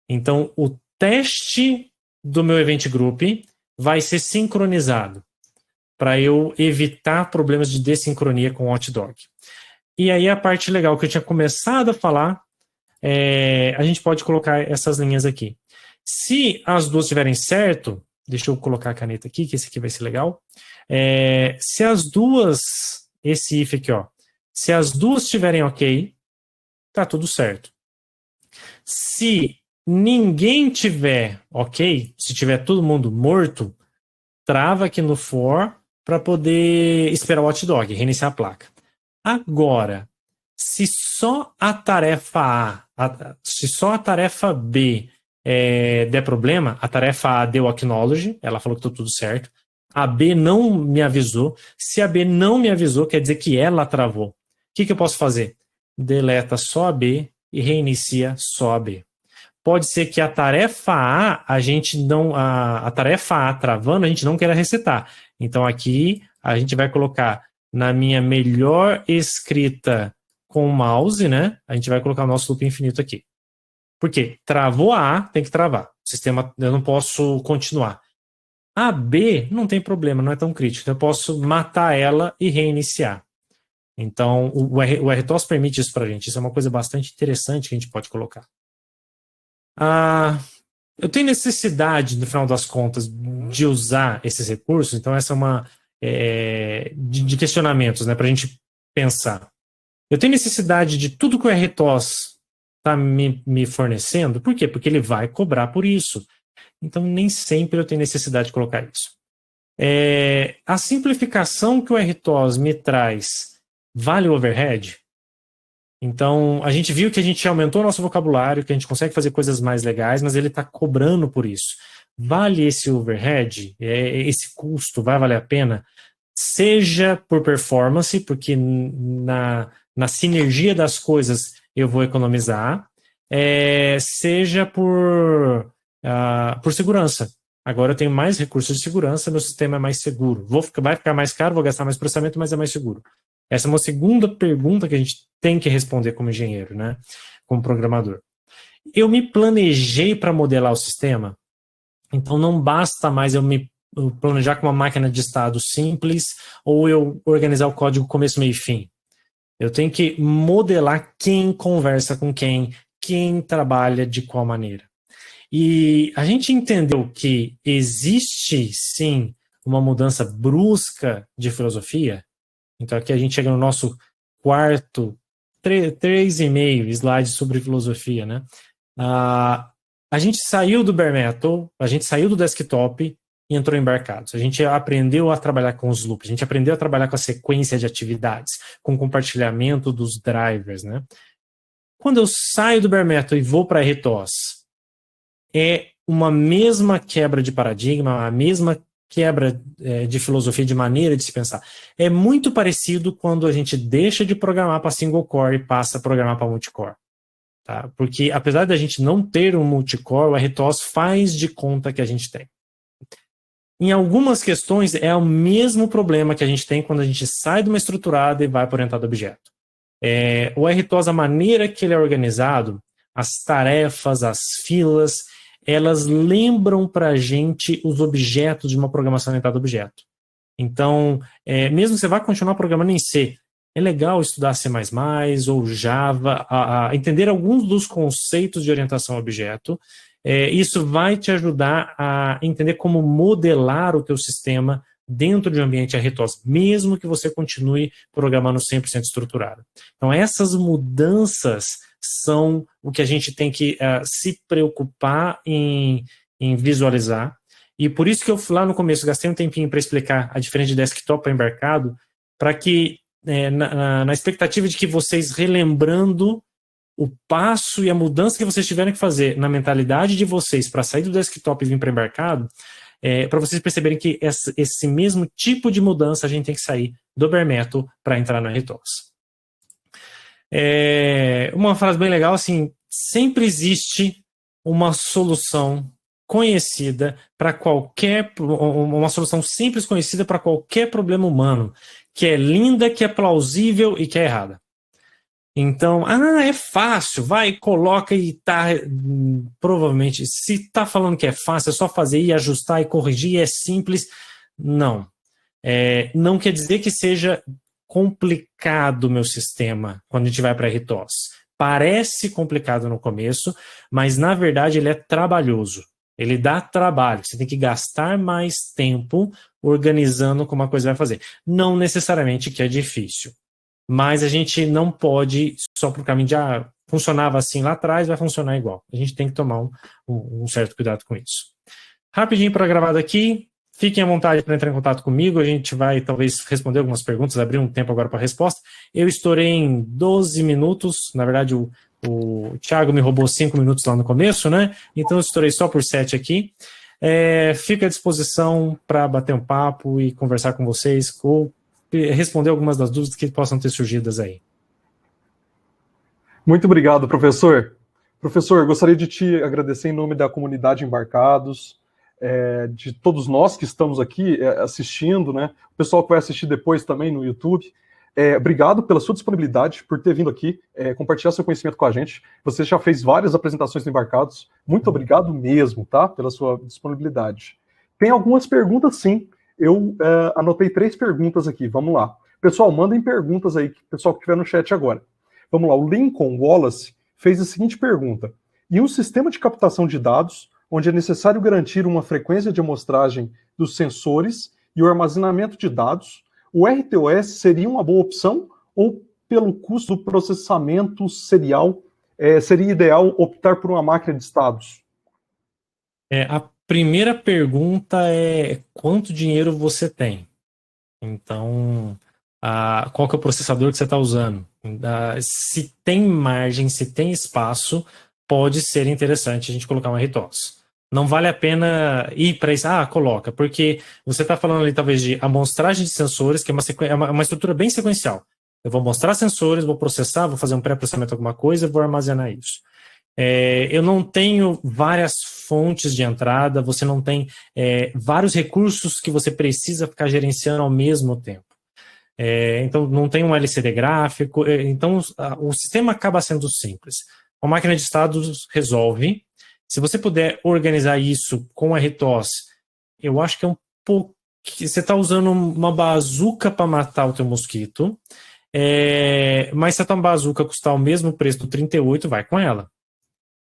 [SPEAKER 2] Então, o teste do meu event group vai ser sincronizado para eu evitar problemas de desincronia com o Hotdog. E aí, a parte legal que eu tinha começado a falar, a gente pode colocar essas linhas aqui. Se as duas estiverem certo, deixa eu colocar a caneta aqui, que esse aqui vai ser legal. Se as duas, esse if aqui, ó, se as duas estiverem ok, tá tudo certo. Se ninguém tiver ok, se tiver todo mundo morto, trava aqui no for para poder esperar o Hotdog, reiniciar a placa. Agora, se só a tarefa se só a tarefa B der problema, a tarefa A deu acknowledge, ela falou que tá tudo certo, a B não me avisou, se a B não me avisou, quer dizer que ela travou. O que eu posso fazer? Deleta só a B e reinicia só a B. Pode ser que a tarefa A, a tarefa A travando, a gente não queira resetar. Então aqui a gente vai colocar na minha melhor escrita com o mouse, né? A gente vai colocar o nosso loop infinito aqui. Por quê? Travou a A, tem que travar. O sistema, eu não posso continuar. A B não tem problema, não é tão crítico. Eu posso matar ela e reiniciar. Então, o RTOS permite isso para a gente. Isso é uma coisa bastante interessante que a gente pode colocar. Eu tenho necessidade, no final das contas, de usar esses recursos. Então, essa é uma de questionamentos, né, para a gente pensar. Eu tenho necessidade de tudo que o RTOS está me fornecendo. Por quê? Porque ele vai cobrar por isso. Então, nem sempre eu tenho necessidade de colocar isso. A simplificação que o RTOS me traz vale o overhead? Então, a gente viu que a gente aumentou o nosso vocabulário, que a gente consegue fazer coisas mais legais, mas ele está cobrando por isso. Vale esse overhead? Esse custo vai valer a pena? Seja por performance, porque na sinergia das coisas eu vou economizar, seja por segurança. Agora eu tenho mais recursos de segurança, meu sistema é mais seguro. Vai ficar mais caro, vou gastar mais processamento, mas é mais seguro. Essa é uma segunda pergunta que a gente tem que responder como engenheiro, né? Como programador. eu me planejei para modelar o sistema, então não basta mais eu planejar com uma máquina de estado simples ou eu organizar o código começo, meio e fim. Eu tenho que modelar quem conversa com quem trabalha de qual maneira. E a gente entendeu que existe, sim, uma mudança brusca de filosofia. Então aqui a gente chega no nosso quarto, 3,5 slides sobre filosofia, né? A gente saiu do bare metal, a gente saiu do desktop e entrou em embarcados. A gente aprendeu a trabalhar com os loops, a gente aprendeu a trabalhar com a sequência de atividades, com o compartilhamento dos drivers, né? Quando eu saio do bare metal e vou para RTOS, é uma mesma quebra de paradigma, a mesma quebra de filosofia, de maneira de se pensar. É muito parecido quando a gente deixa de programar para single core e passa a programar para multicore. Tá? Porque apesar de a gente não ter um multicore, o RTOS faz de conta que a gente tem. Em algumas questões, é o mesmo problema que a gente tem quando a gente sai de uma estruturada e vai para o orientado a objeto. O RTOS, a maneira que ele é organizado, as tarefas, as filas, elas lembram para a gente os objetos de uma programação orientada a objeto. Então, mesmo que você vá continuar programando em C, é legal estudar C++ ou Java, a entender alguns dos conceitos de orientação a objeto. Isso vai te ajudar a entender como modelar o teu sistema dentro de um ambiente RTOS, mesmo que você continue programando 100% estruturado. Então, essas mudanças são o que a gente tem que se preocupar em visualizar. E por isso que eu lá no começo gastei um tempinho para explicar a diferença de desktop para embarcado, para que, na expectativa de que vocês, relembrando o passo e a mudança que vocês tiveram que fazer na mentalidade de vocês para sair do desktop e vir para embarcado, para vocês perceberem que esse mesmo tipo de mudança a gente tem que sair do bare metal para entrar no RTOS. Uma frase bem legal, assim, sempre existe uma solução conhecida para uma solução simples conhecida para qualquer problema humano, que é linda, que é plausível e que é errada. Então, é fácil, vai, coloca e tá, provavelmente, se tá falando que é fácil, é só fazer e ajustar e corrigir, é simples, não. Não quer dizer que seja complicado o meu sistema quando a gente vai para RTOS. Parece complicado no começo, mas na verdade ele é trabalhoso. Ele dá trabalho. Você tem que gastar mais tempo organizando como a coisa vai fazer. Não necessariamente que é difícil. Mas a gente não pode, só por caminho de funcionava assim lá atrás, vai funcionar igual. A gente tem que tomar um certo cuidado com isso. Rapidinho para gravado aqui. Fiquem à vontade para entrar em contato comigo, a gente vai talvez responder algumas perguntas, abrir um tempo agora para a resposta. Eu estourei em 12 minutos, na verdade o Thiago me roubou 5 minutos lá no começo, né? Então eu estourei só por 7 aqui. Fico à disposição para bater um papo e conversar com vocês, ou responder algumas das dúvidas que possam ter surgido aí.
[SPEAKER 1] Muito obrigado, professor. Professor, gostaria de te agradecer em nome da comunidade Embarcados, de todos nós que estamos aqui assistindo, né? O pessoal que vai assistir depois também no YouTube. Obrigado pela sua disponibilidade, por ter vindo aqui compartilhar seu conhecimento com a gente. Você já fez várias apresentações no Embarcados. Muito obrigado mesmo, tá? Pela sua disponibilidade. Tem algumas perguntas, sim. Eu anotei 3 perguntas aqui. Vamos lá. Pessoal, mandem perguntas aí, pessoal que estiver no chat agora. Vamos lá. O Lincoln Wallace fez a seguinte pergunta. Em um sistema de captação de dados, onde é necessário garantir uma frequência de amostragem dos sensores e o armazenamento de dados, o RTOS seria uma boa opção ou, pelo custo do processamento serial, seria ideal optar por uma máquina de estados?
[SPEAKER 2] A primeira pergunta é quanto dinheiro você tem? Então, qual que é o processador que você está usando? Se tem margem, se tem espaço, pode ser interessante a gente colocar um RTOS. Não vale a pena ir para isso, coloca, porque você está falando ali talvez de amostragem de sensores, que é uma estrutura bem sequencial. Eu vou mostrar sensores, vou processar, vou fazer um pré-processamento de alguma coisa, vou armazenar isso. Eu não tenho várias fontes de entrada, você não tem vários recursos que você precisa ficar gerenciando ao mesmo tempo. Então, não tem um LCD gráfico, então o sistema acaba sendo simples. uma máquina de estados resolve. Se você puder organizar isso com RTOS, eu acho que é um pouco... Você está usando uma bazuca para matar o teu mosquito, mas se a tua bazuca custar o mesmo preço do 38, vai com ela.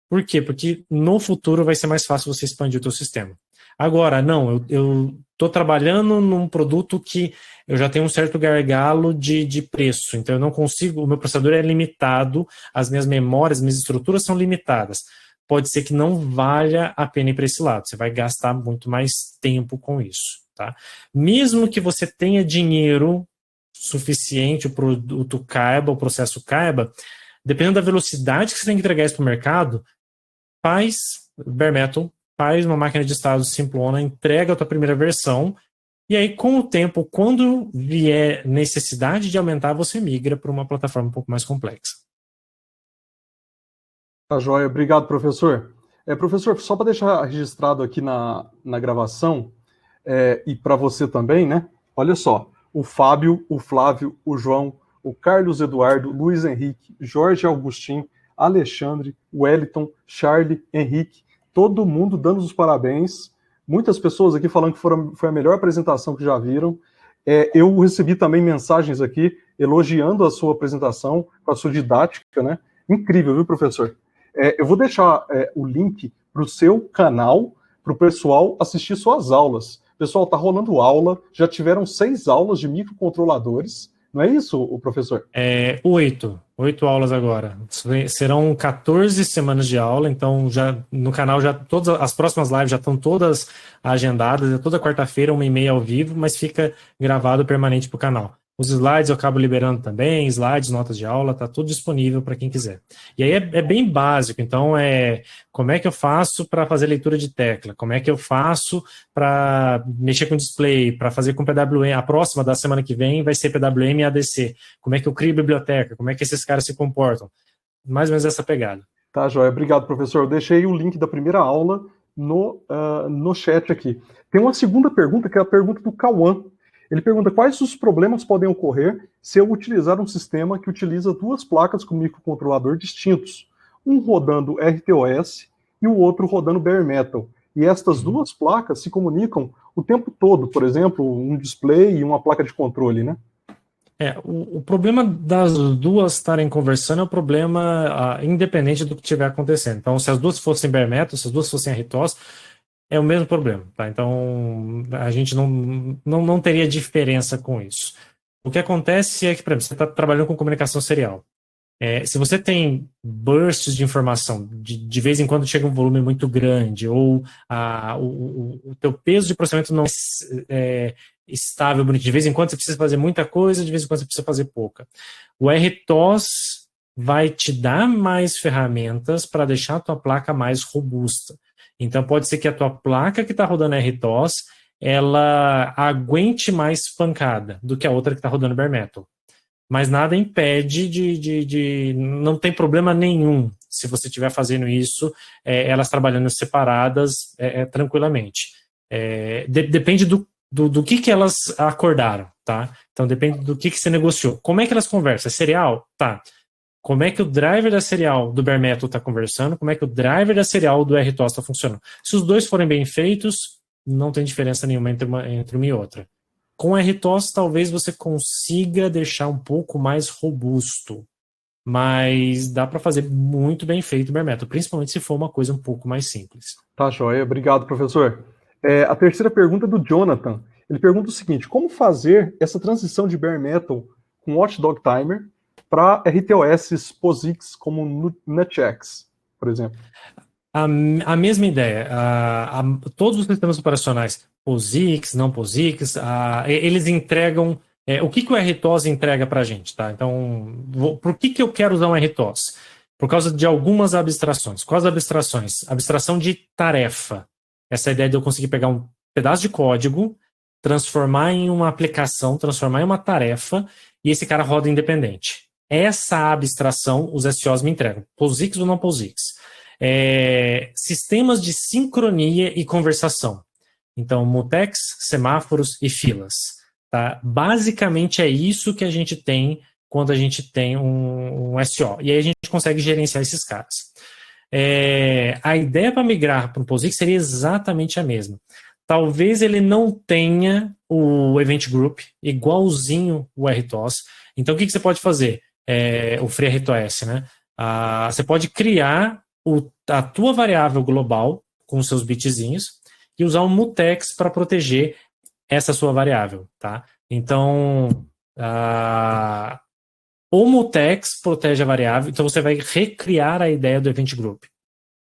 [SPEAKER 2] Por quê? Porque no futuro vai ser mais fácil você expandir o teu sistema. Agora, não, eu estou trabalhando num produto que eu já tenho um certo gargalo de preço, então eu não consigo, o meu processador é limitado, as minhas memórias, minhas estruturas são limitadas. Pode ser que não valha a pena ir para esse lado, você vai gastar muito mais tempo com isso, tá? Mesmo que você tenha dinheiro suficiente, o produto caiba, o processo caiba, dependendo da velocidade que você tem que entregar isso para o mercado, faz bare metal, faz uma máquina de estados simplona, entrega a tua primeira versão, e aí com o tempo, quando vier necessidade de aumentar, você migra para uma plataforma um pouco mais complexa.
[SPEAKER 1] Tá joia, obrigado, professor. Professor, só para deixar registrado aqui na gravação, e para você também, né? Olha só, o Fábio, o Flávio, o João, o Carlos Eduardo, Luiz Henrique, Jorge Augustin, Alexandre, Wellington, Charlie, Henrique, todo mundo dando os parabéns. Muitas pessoas aqui falando que foi a melhor apresentação que já viram. Eu recebi também mensagens aqui elogiando a sua apresentação, com a sua didática, né? Incrível, viu, professor? Eu vou deixar o link para o seu canal, para o pessoal assistir suas aulas. Pessoal, tá rolando aula, já tiveram 6 aulas de microcontroladores. Não é isso, o professor?
[SPEAKER 2] 8 aulas agora. Serão 14 semanas de aula, então já no canal já todas as próximas lives já estão todas agendadas, é toda quarta-feira, 1h30 ao vivo, mas fica gravado permanente para o canal. Os slides eu acabo liberando também, slides, notas de aula, tá tudo disponível para quem quiser. E aí é bem básico, então como é que eu faço para fazer leitura de tecla? Como é que eu faço para mexer com display, para fazer com PWM? A próxima da semana que vem vai ser PWM e ADC. Como é que eu crio biblioteca? Como é que esses caras se comportam? Mais ou menos essa pegada.
[SPEAKER 1] Tá, joia. Obrigado, professor. Eu deixei o link da primeira aula no chat aqui. Tem uma segunda pergunta, que é a pergunta do Cauã. Ele pergunta quais os problemas podem ocorrer se eu utilizar um sistema que utiliza 2 placas com microcontrolador distintos, um rodando RTOS e o outro rodando bare metal. E estas 2 placas se comunicam o tempo todo, por exemplo, um display e uma placa de controle, né?
[SPEAKER 2] O problema das 2 estarem conversando é o problema independente do que estiver acontecendo. Então, se as 2 fossem bare metal, se as 2 fossem RTOS, é o mesmo problema, tá? Então, a gente não teria diferença com isso. O que acontece é que, por exemplo, você está trabalhando com comunicação serial. Se você tem bursts de informação, de vez em quando chega um volume muito grande, ou o teu peso de processamento não é estável, bonito, de vez em quando você precisa fazer muita coisa, de vez em quando você precisa fazer pouca. O RTOS vai te dar mais ferramentas para deixar a tua placa mais robusta. Então, pode ser que a tua placa que está rodando RTOS, ela aguente mais pancada do que a outra que está rodando bare metal. Mas nada impede não tem problema nenhum se você estiver fazendo isso, elas trabalhando separadas tranquilamente. Depende do que elas acordaram, tá? Então, depende do que você negociou. Como é que elas conversam? É serial? Tá. Como é que o driver da serial do bare metal está conversando, como é que o driver da serial do RTOS está funcionando. Se os dois forem bem feitos, não tem diferença nenhuma entre uma e outra. Com RTOS, talvez você consiga deixar um pouco mais robusto, mas dá para fazer muito bem feito o bare metal, principalmente se for uma coisa um pouco mais simples.
[SPEAKER 1] Tá, joia. Obrigado, professor. A terceira pergunta é do Jonathan. Ele pergunta o seguinte: como fazer essa transição de bare metal com Watchdog Timer para RTOS POSIX como NetX, por exemplo?
[SPEAKER 2] A mesma ideia. Todos os sistemas operacionais, POSIX, não POSIX, eles entregam... o que o RTOS entrega para a gente? Tá? Então, por que eu quero usar um RTOS? Por causa de algumas abstrações. Quais abstrações? Abstração de tarefa. Essa ideia de eu conseguir pegar um pedaço de código, transformar em uma aplicação, transformar em uma tarefa, e esse cara roda independente. Essa abstração os SOs me entregam. POSIX ou não POSIX. Sistemas de sincronia e conversação. Então, mutex, semáforos e filas. Tá? Basicamente é isso que a gente tem quando a gente tem um SO. E aí a gente consegue gerenciar esses caras. A ideia para migrar para o POSIX seria exatamente a mesma. Talvez ele não tenha o Event Group igualzinho o RTOS. Então, o que você pode fazer? O FreeRTOS, né? Você pode criar a tua variável global com os seus bitzinhos e usar um mutex para proteger essa sua variável, tá? Então, o mutex protege a variável, então você vai recriar a ideia do Event Group.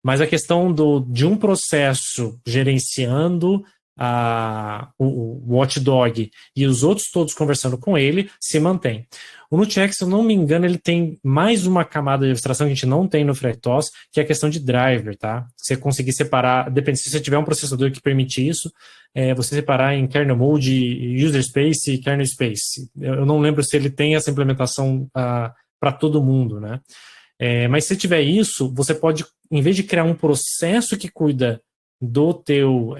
[SPEAKER 2] Mas a questão de um processo gerenciando o watchdog e os outros todos conversando com ele se mantém. O Nutex, se eu não me engano, ele tem mais uma camada de abstração que a gente não tem no FreeRTOS, que é a questão de driver, tá? Você conseguir separar, depende se você tiver um processador que permite isso, você separar em kernel mode, user space e kernel space. Eu não lembro se ele tem essa implementação para todo mundo, né? Mas se tiver isso, você pode, em vez de criar um processo que cuida do teu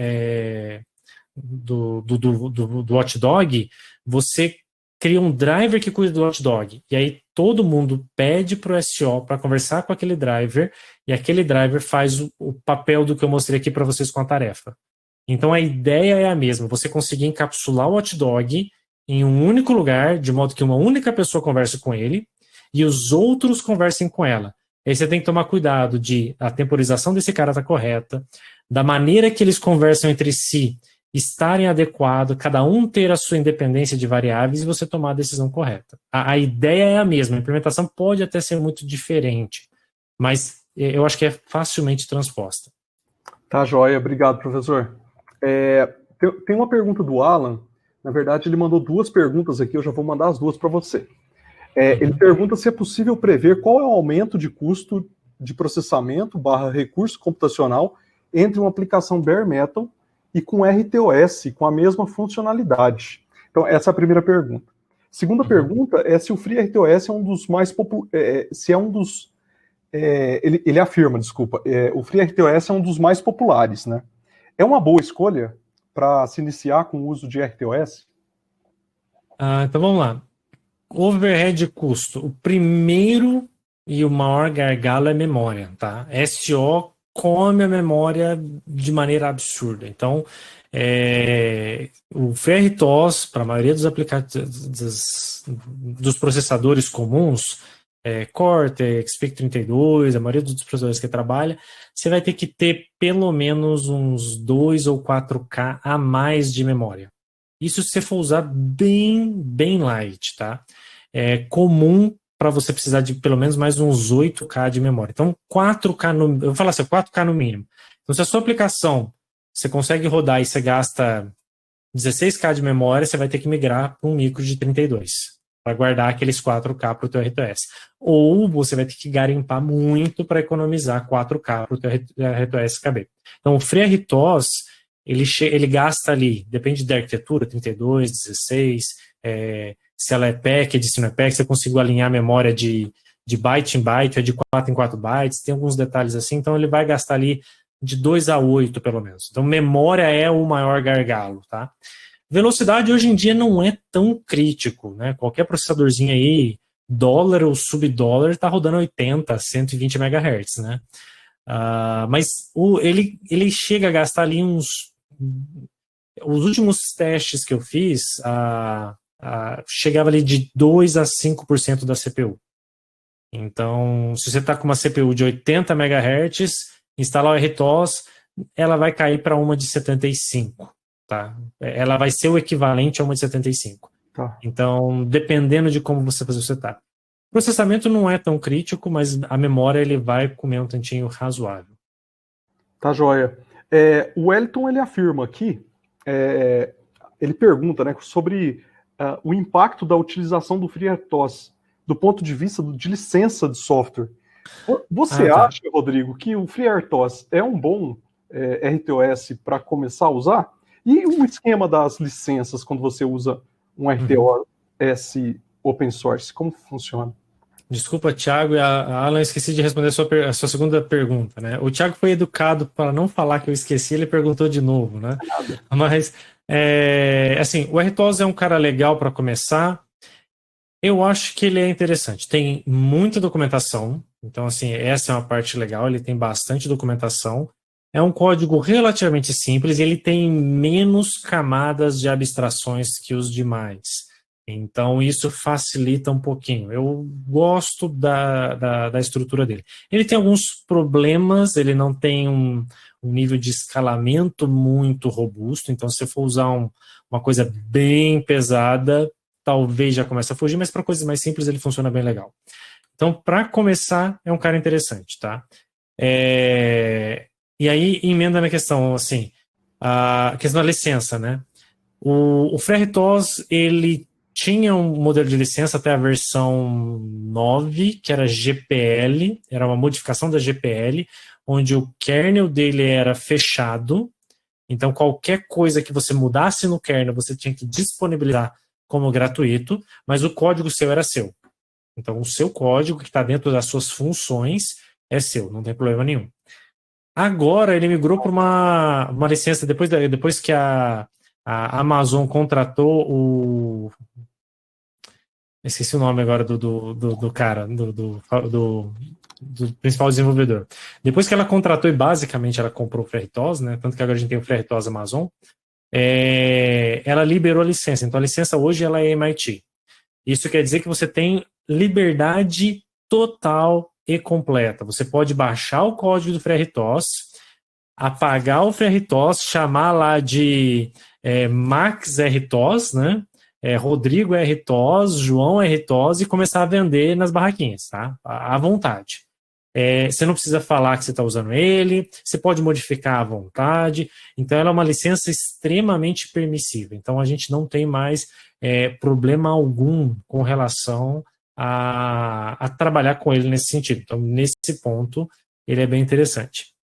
[SPEAKER 2] do watchdog, você cria um driver que cuida do watchdog. E aí todo mundo pede para o SO para conversar com aquele driver, e aquele driver faz o papel do que eu mostrei aqui para vocês com a tarefa. Então a ideia é a mesma, você conseguir encapsular o watchdog em um único lugar, de modo que uma única pessoa converse com ele, e os outros conversem com ela. Aí você tem que tomar cuidado de a temporização desse cara estar correta, da maneira que eles conversam entre si estarem adequados, cada um ter a sua independência de variáveis e você tomar a decisão correta. A ideia é a mesma, a implementação pode até ser muito diferente, mas eu acho que é facilmente transposta.
[SPEAKER 1] Tá, joia. Obrigado, professor. Tem uma pergunta do Alan. Na verdade, ele mandou duas perguntas aqui, eu já vou mandar as duas para você. Ele pergunta se é possível prever qual é o aumento de custo de processamento / recurso computacional entre uma aplicação bare metal e com RTOS, com a mesma funcionalidade. Então, essa é a primeira pergunta. Segunda pergunta é se o FreeRTOS é um dos mais populares, ele afirma, o FreeRTOS é um dos mais populares, né? É uma boa escolha para se iniciar com o uso de RTOS?
[SPEAKER 2] Então vamos lá. Overhead de custo. O primeiro e o maior gargalo é memória, tá? SO come a memória de maneira absurda. Então, o FreeRTOS, para a maioria dos aplicativos dos processadores comuns, Cortex, PIC32, a maioria dos processadores que trabalha, você vai ter que ter pelo menos uns 2 ou 4K a mais de memória. Isso se você for usar bem light, tá? É comum para você precisar de pelo menos mais uns 8K de memória. Então, 4K eu vou falar assim, 4K no mínimo. Então, se a sua aplicação você consegue rodar e você gasta 16K de memória, você vai ter que migrar para um micro de 32 para guardar aqueles 4K para o teu RTOS. Ou você vai ter que garimpar muito para economizar 4K para o teu RTOS caber. Então, o FreeRTOS, ele gasta ali, depende da arquitetura, 32, 16, se ela é packed, se não é packed, você conseguiu alinhar a memória de byte em byte, ou de 4 em 4 bytes, tem alguns detalhes assim, então ele vai gastar ali de 2 a 8, pelo menos. Então, memória é o maior gargalo, tá? Velocidade, hoje em dia, não é tão crítico, né? Qualquer processadorzinho aí, dólar ou subdólar, está rodando 80, 120 MHz, né? Mas ele chega a gastar ali os últimos testes que eu fiz, chegava ali de 2 a 5% da CPU. Então, se você está com uma CPU de 80 MHz, instalar o RTOS, ela vai cair para uma de 75, tá? Ela vai ser o equivalente a uma de 75.
[SPEAKER 1] Tá.
[SPEAKER 2] Então, dependendo de como você fazer o setup. O processamento não é tão crítico, mas a memória ele vai comer um tantinho razoável.
[SPEAKER 1] Tá, joia. O Wellington, ele afirma aqui, ele pergunta, né, sobre o impacto da utilização do FreeRTOS do ponto de vista de licença de software. Você acha, Rodrigo, que o FreeRTOS é um bom RTOS para começar a usar? E o esquema das licenças quando você usa um RTOS open source, como funciona?
[SPEAKER 2] Desculpa, Thiago e a Alan, eu esqueci de responder a sua segunda pergunta, né? O Thiago foi educado para não falar que eu esqueci, ele perguntou de novo, né? Mas, assim, o RTOS é um cara legal para começar. Eu acho que ele é interessante. Tem muita documentação, então, assim, essa é uma parte legal, ele tem bastante documentação. É um código relativamente simples, ele tem menos camadas de abstrações que os demais. Então, isso facilita um pouquinho. Eu gosto da estrutura dele. Ele tem alguns problemas, ele não tem um nível de escalamento muito robusto, então, se você for usar uma coisa bem pesada, talvez já comece a fugir, mas para coisas mais simples ele funciona bem legal. Então, para começar, é um cara interessante, tá? E aí, emenda na questão, assim, a questão da licença, né? O FreeRTOS, ele tinha um modelo de licença até a versão 9, que era GPL, era uma modificação da GPL, onde o kernel dele era fechado, então qualquer coisa que você mudasse no kernel, você tinha que disponibilizar como gratuito, mas o código seu era seu. Então, o seu código, que está dentro das suas funções, é seu, não tem problema nenhum. Agora, ele migrou para uma licença, depois que a Amazon contratou o... Esqueci o nome agora do cara, do principal desenvolvedor. Depois que ela contratou e basicamente ela comprou o FreeRTOS, né, tanto que agora a gente tem o FreeRTOS Amazon, ela liberou a licença. Então, a licença hoje ela é MIT. Isso quer dizer que você tem liberdade total e completa. Você pode baixar o código do FreeRTOS, apagar o FreeRTOS, chamar lá de Max RTOS, né? Rodrigo RTOS, João RTOS e começar a vender nas barraquinhas, tá? À vontade. Você não precisa falar que você está usando ele, você pode modificar à vontade. Então, ela é uma licença extremamente permissiva. Então, a gente não tem mais problema algum com relação a trabalhar com ele nesse sentido. Então, nesse ponto, ele é bem interessante.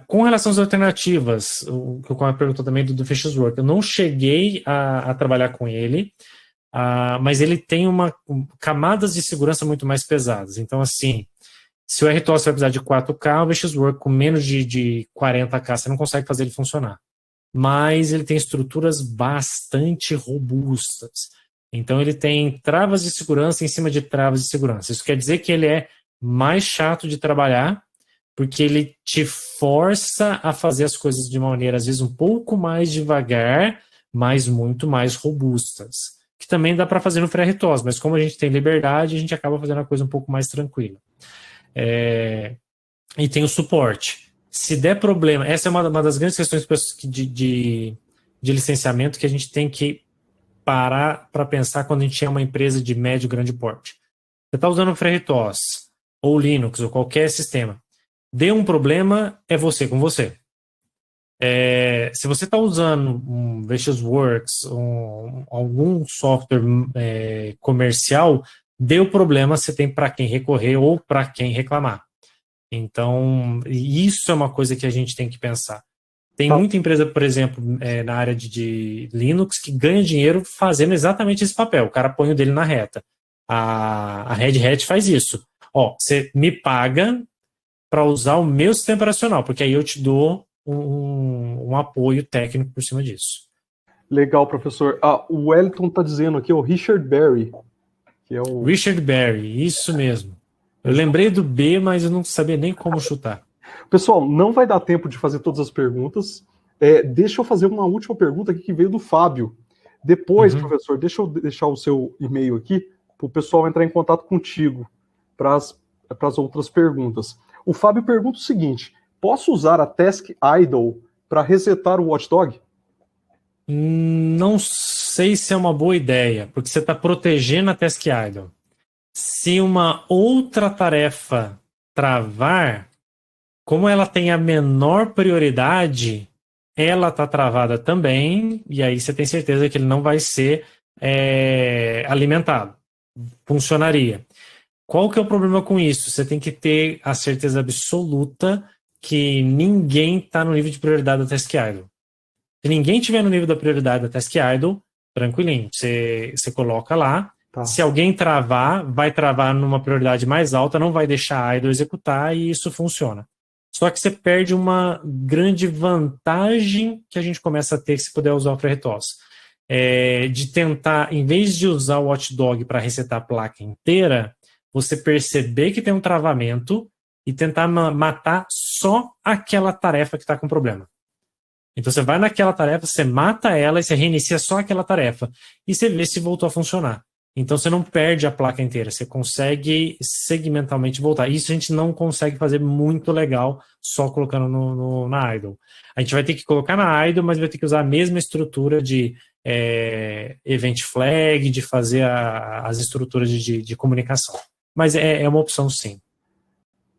[SPEAKER 2] Com relação às alternativas, o que eu perguntou também do Fishswork, eu não cheguei a trabalhar com ele, mas ele tem camadas de segurança muito mais pesadas. Então, assim, se o RTOS vai precisar de 4K, o Fishswork com menos de 40K, você não consegue fazer ele funcionar. Mas ele tem estruturas bastante robustas. Então, ele tem travas de segurança em cima de travas de segurança. Isso quer dizer que ele é mais chato de trabalhar, porque ele te força a fazer as coisas de uma maneira, às vezes, um pouco mais devagar, mas muito mais robustas. Que também dá para fazer no FreeRTOS, mas como a gente tem liberdade, a gente acaba fazendo a coisa um pouco mais tranquila. E tem o suporte. Se der problema, essa é uma das grandes questões de licenciamento que a gente tem que parar para pensar quando a gente é uma empresa de médio e grande porte. Você está usando o FreeRTOS, ou Linux, ou qualquer sistema. Deu um problema, é você com você. Se você está usando um Vecchusworks, algum software comercial, deu problema, você tem para quem recorrer ou para quem reclamar. Então, isso é uma coisa que a gente tem que pensar. Tem muita empresa, por exemplo, na área de Linux, que ganha dinheiro fazendo exatamente esse papel. O cara põe o dele na reta. A Red Hat faz isso. Você me paga para usar o meu sistema operacional, porque aí eu te dou um apoio técnico por cima disso.
[SPEAKER 1] Legal, professor. O Wellington está dizendo aqui, o Richard Berry. Que é o...
[SPEAKER 2] Richard Berry, isso mesmo. Eu lembrei do B, mas eu não sabia nem como chutar.
[SPEAKER 1] Pessoal, não vai dar tempo de fazer todas as perguntas. Deixa eu fazer uma última pergunta aqui que veio do Fábio. Depois, professor, deixa eu deixar o seu e-mail aqui para o pessoal entrar em contato contigo para as outras perguntas. O Fábio pergunta o seguinte: posso usar a Task Idle para resetar o Watchdog?
[SPEAKER 2] Não sei se é uma boa ideia, porque você está protegendo a Task Idle. Se uma outra tarefa travar, como ela tem a menor prioridade, ela está travada também, e aí você tem certeza que ele não vai ser alimentado. Funcionaria. Qual que é o problema com isso? Você tem que ter a certeza absoluta que ninguém está no nível de prioridade da Task Idle. Se ninguém estiver no nível da prioridade da Task Idle, tranquilinho, você coloca lá. Tá. Se alguém travar, vai travar numa prioridade mais alta, não vai deixar a idle executar e isso funciona. Só que você perde uma grande vantagem que a gente começa a ter se puder usar o FreeRTOS. de tentar, em vez de usar o watchdog para resetar a placa inteira, você perceber que tem um travamento e tentar matar só aquela tarefa que está com problema. Então você vai naquela tarefa, você mata ela e você reinicia só aquela tarefa. E você vê se voltou a funcionar. Então você não perde a placa inteira, você consegue segmentalmente voltar. Isso a gente não consegue fazer muito legal só colocando na idle. A gente vai ter que colocar na idle, mas vai ter que usar a mesma estrutura de event flag, de fazer as estruturas de comunicação. Mas é uma opção, sim.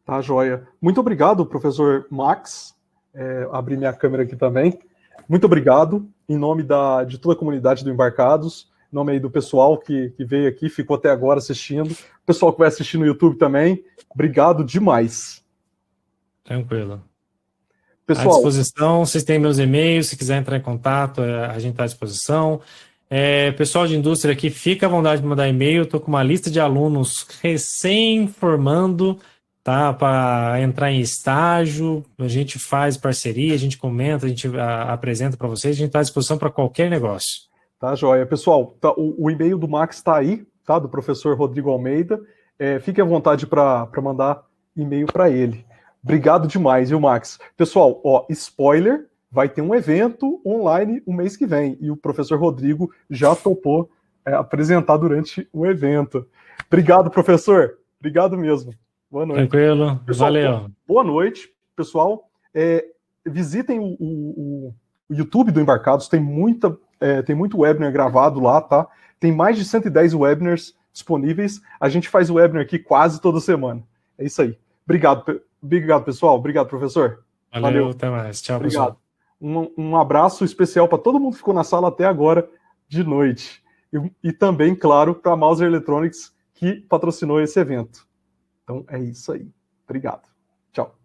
[SPEAKER 1] Tá, joia. Muito obrigado, professor Max. Abrir minha câmera aqui também. Muito obrigado, em nome de toda a comunidade do Embarcados, em nome aí do pessoal que veio aqui, ficou até agora assistindo, o pessoal que vai assistir no YouTube também, obrigado demais.
[SPEAKER 2] Tranquilo.
[SPEAKER 1] Pessoal,
[SPEAKER 2] à disposição, vocês têm meus e-mails, se quiser entrar em contato, a gente está à disposição. Pessoal de indústria aqui, fica à vontade de mandar e-mail, estou com uma lista de alunos recém-formando, tá, para entrar em estágio, a gente faz parceria, a gente comenta, a gente apresenta para vocês, a gente está à disposição para qualquer negócio.
[SPEAKER 1] Tá, joia. Pessoal, o e-mail do Max está aí, tá, do professor Rodrigo Almeida. Fique à vontade para mandar e-mail para ele. Obrigado demais, viu, Max? Pessoal, spoiler, vai ter um evento online o mês que vem, e o professor Rodrigo já topou apresentar durante o evento. Obrigado, professor. Obrigado mesmo. Boa noite.
[SPEAKER 2] Tranquilo,
[SPEAKER 1] pessoal,
[SPEAKER 2] valeu.
[SPEAKER 1] Boa noite, pessoal. Visitem o YouTube do Embarcados, tem muito webinar gravado lá, tá? Tem mais de 110 webinars disponíveis. A gente faz o webinar aqui quase toda semana. É isso aí. Obrigado, pessoal. Obrigado, professor.
[SPEAKER 2] Valeu. Até mais. Tchau,
[SPEAKER 1] obrigado.
[SPEAKER 2] Pessoal.
[SPEAKER 1] Um abraço especial para todo mundo que ficou na sala até agora de noite. E também, claro, para a Mouser Electronics, que patrocinou esse evento. Então, é isso aí. Obrigado. Tchau.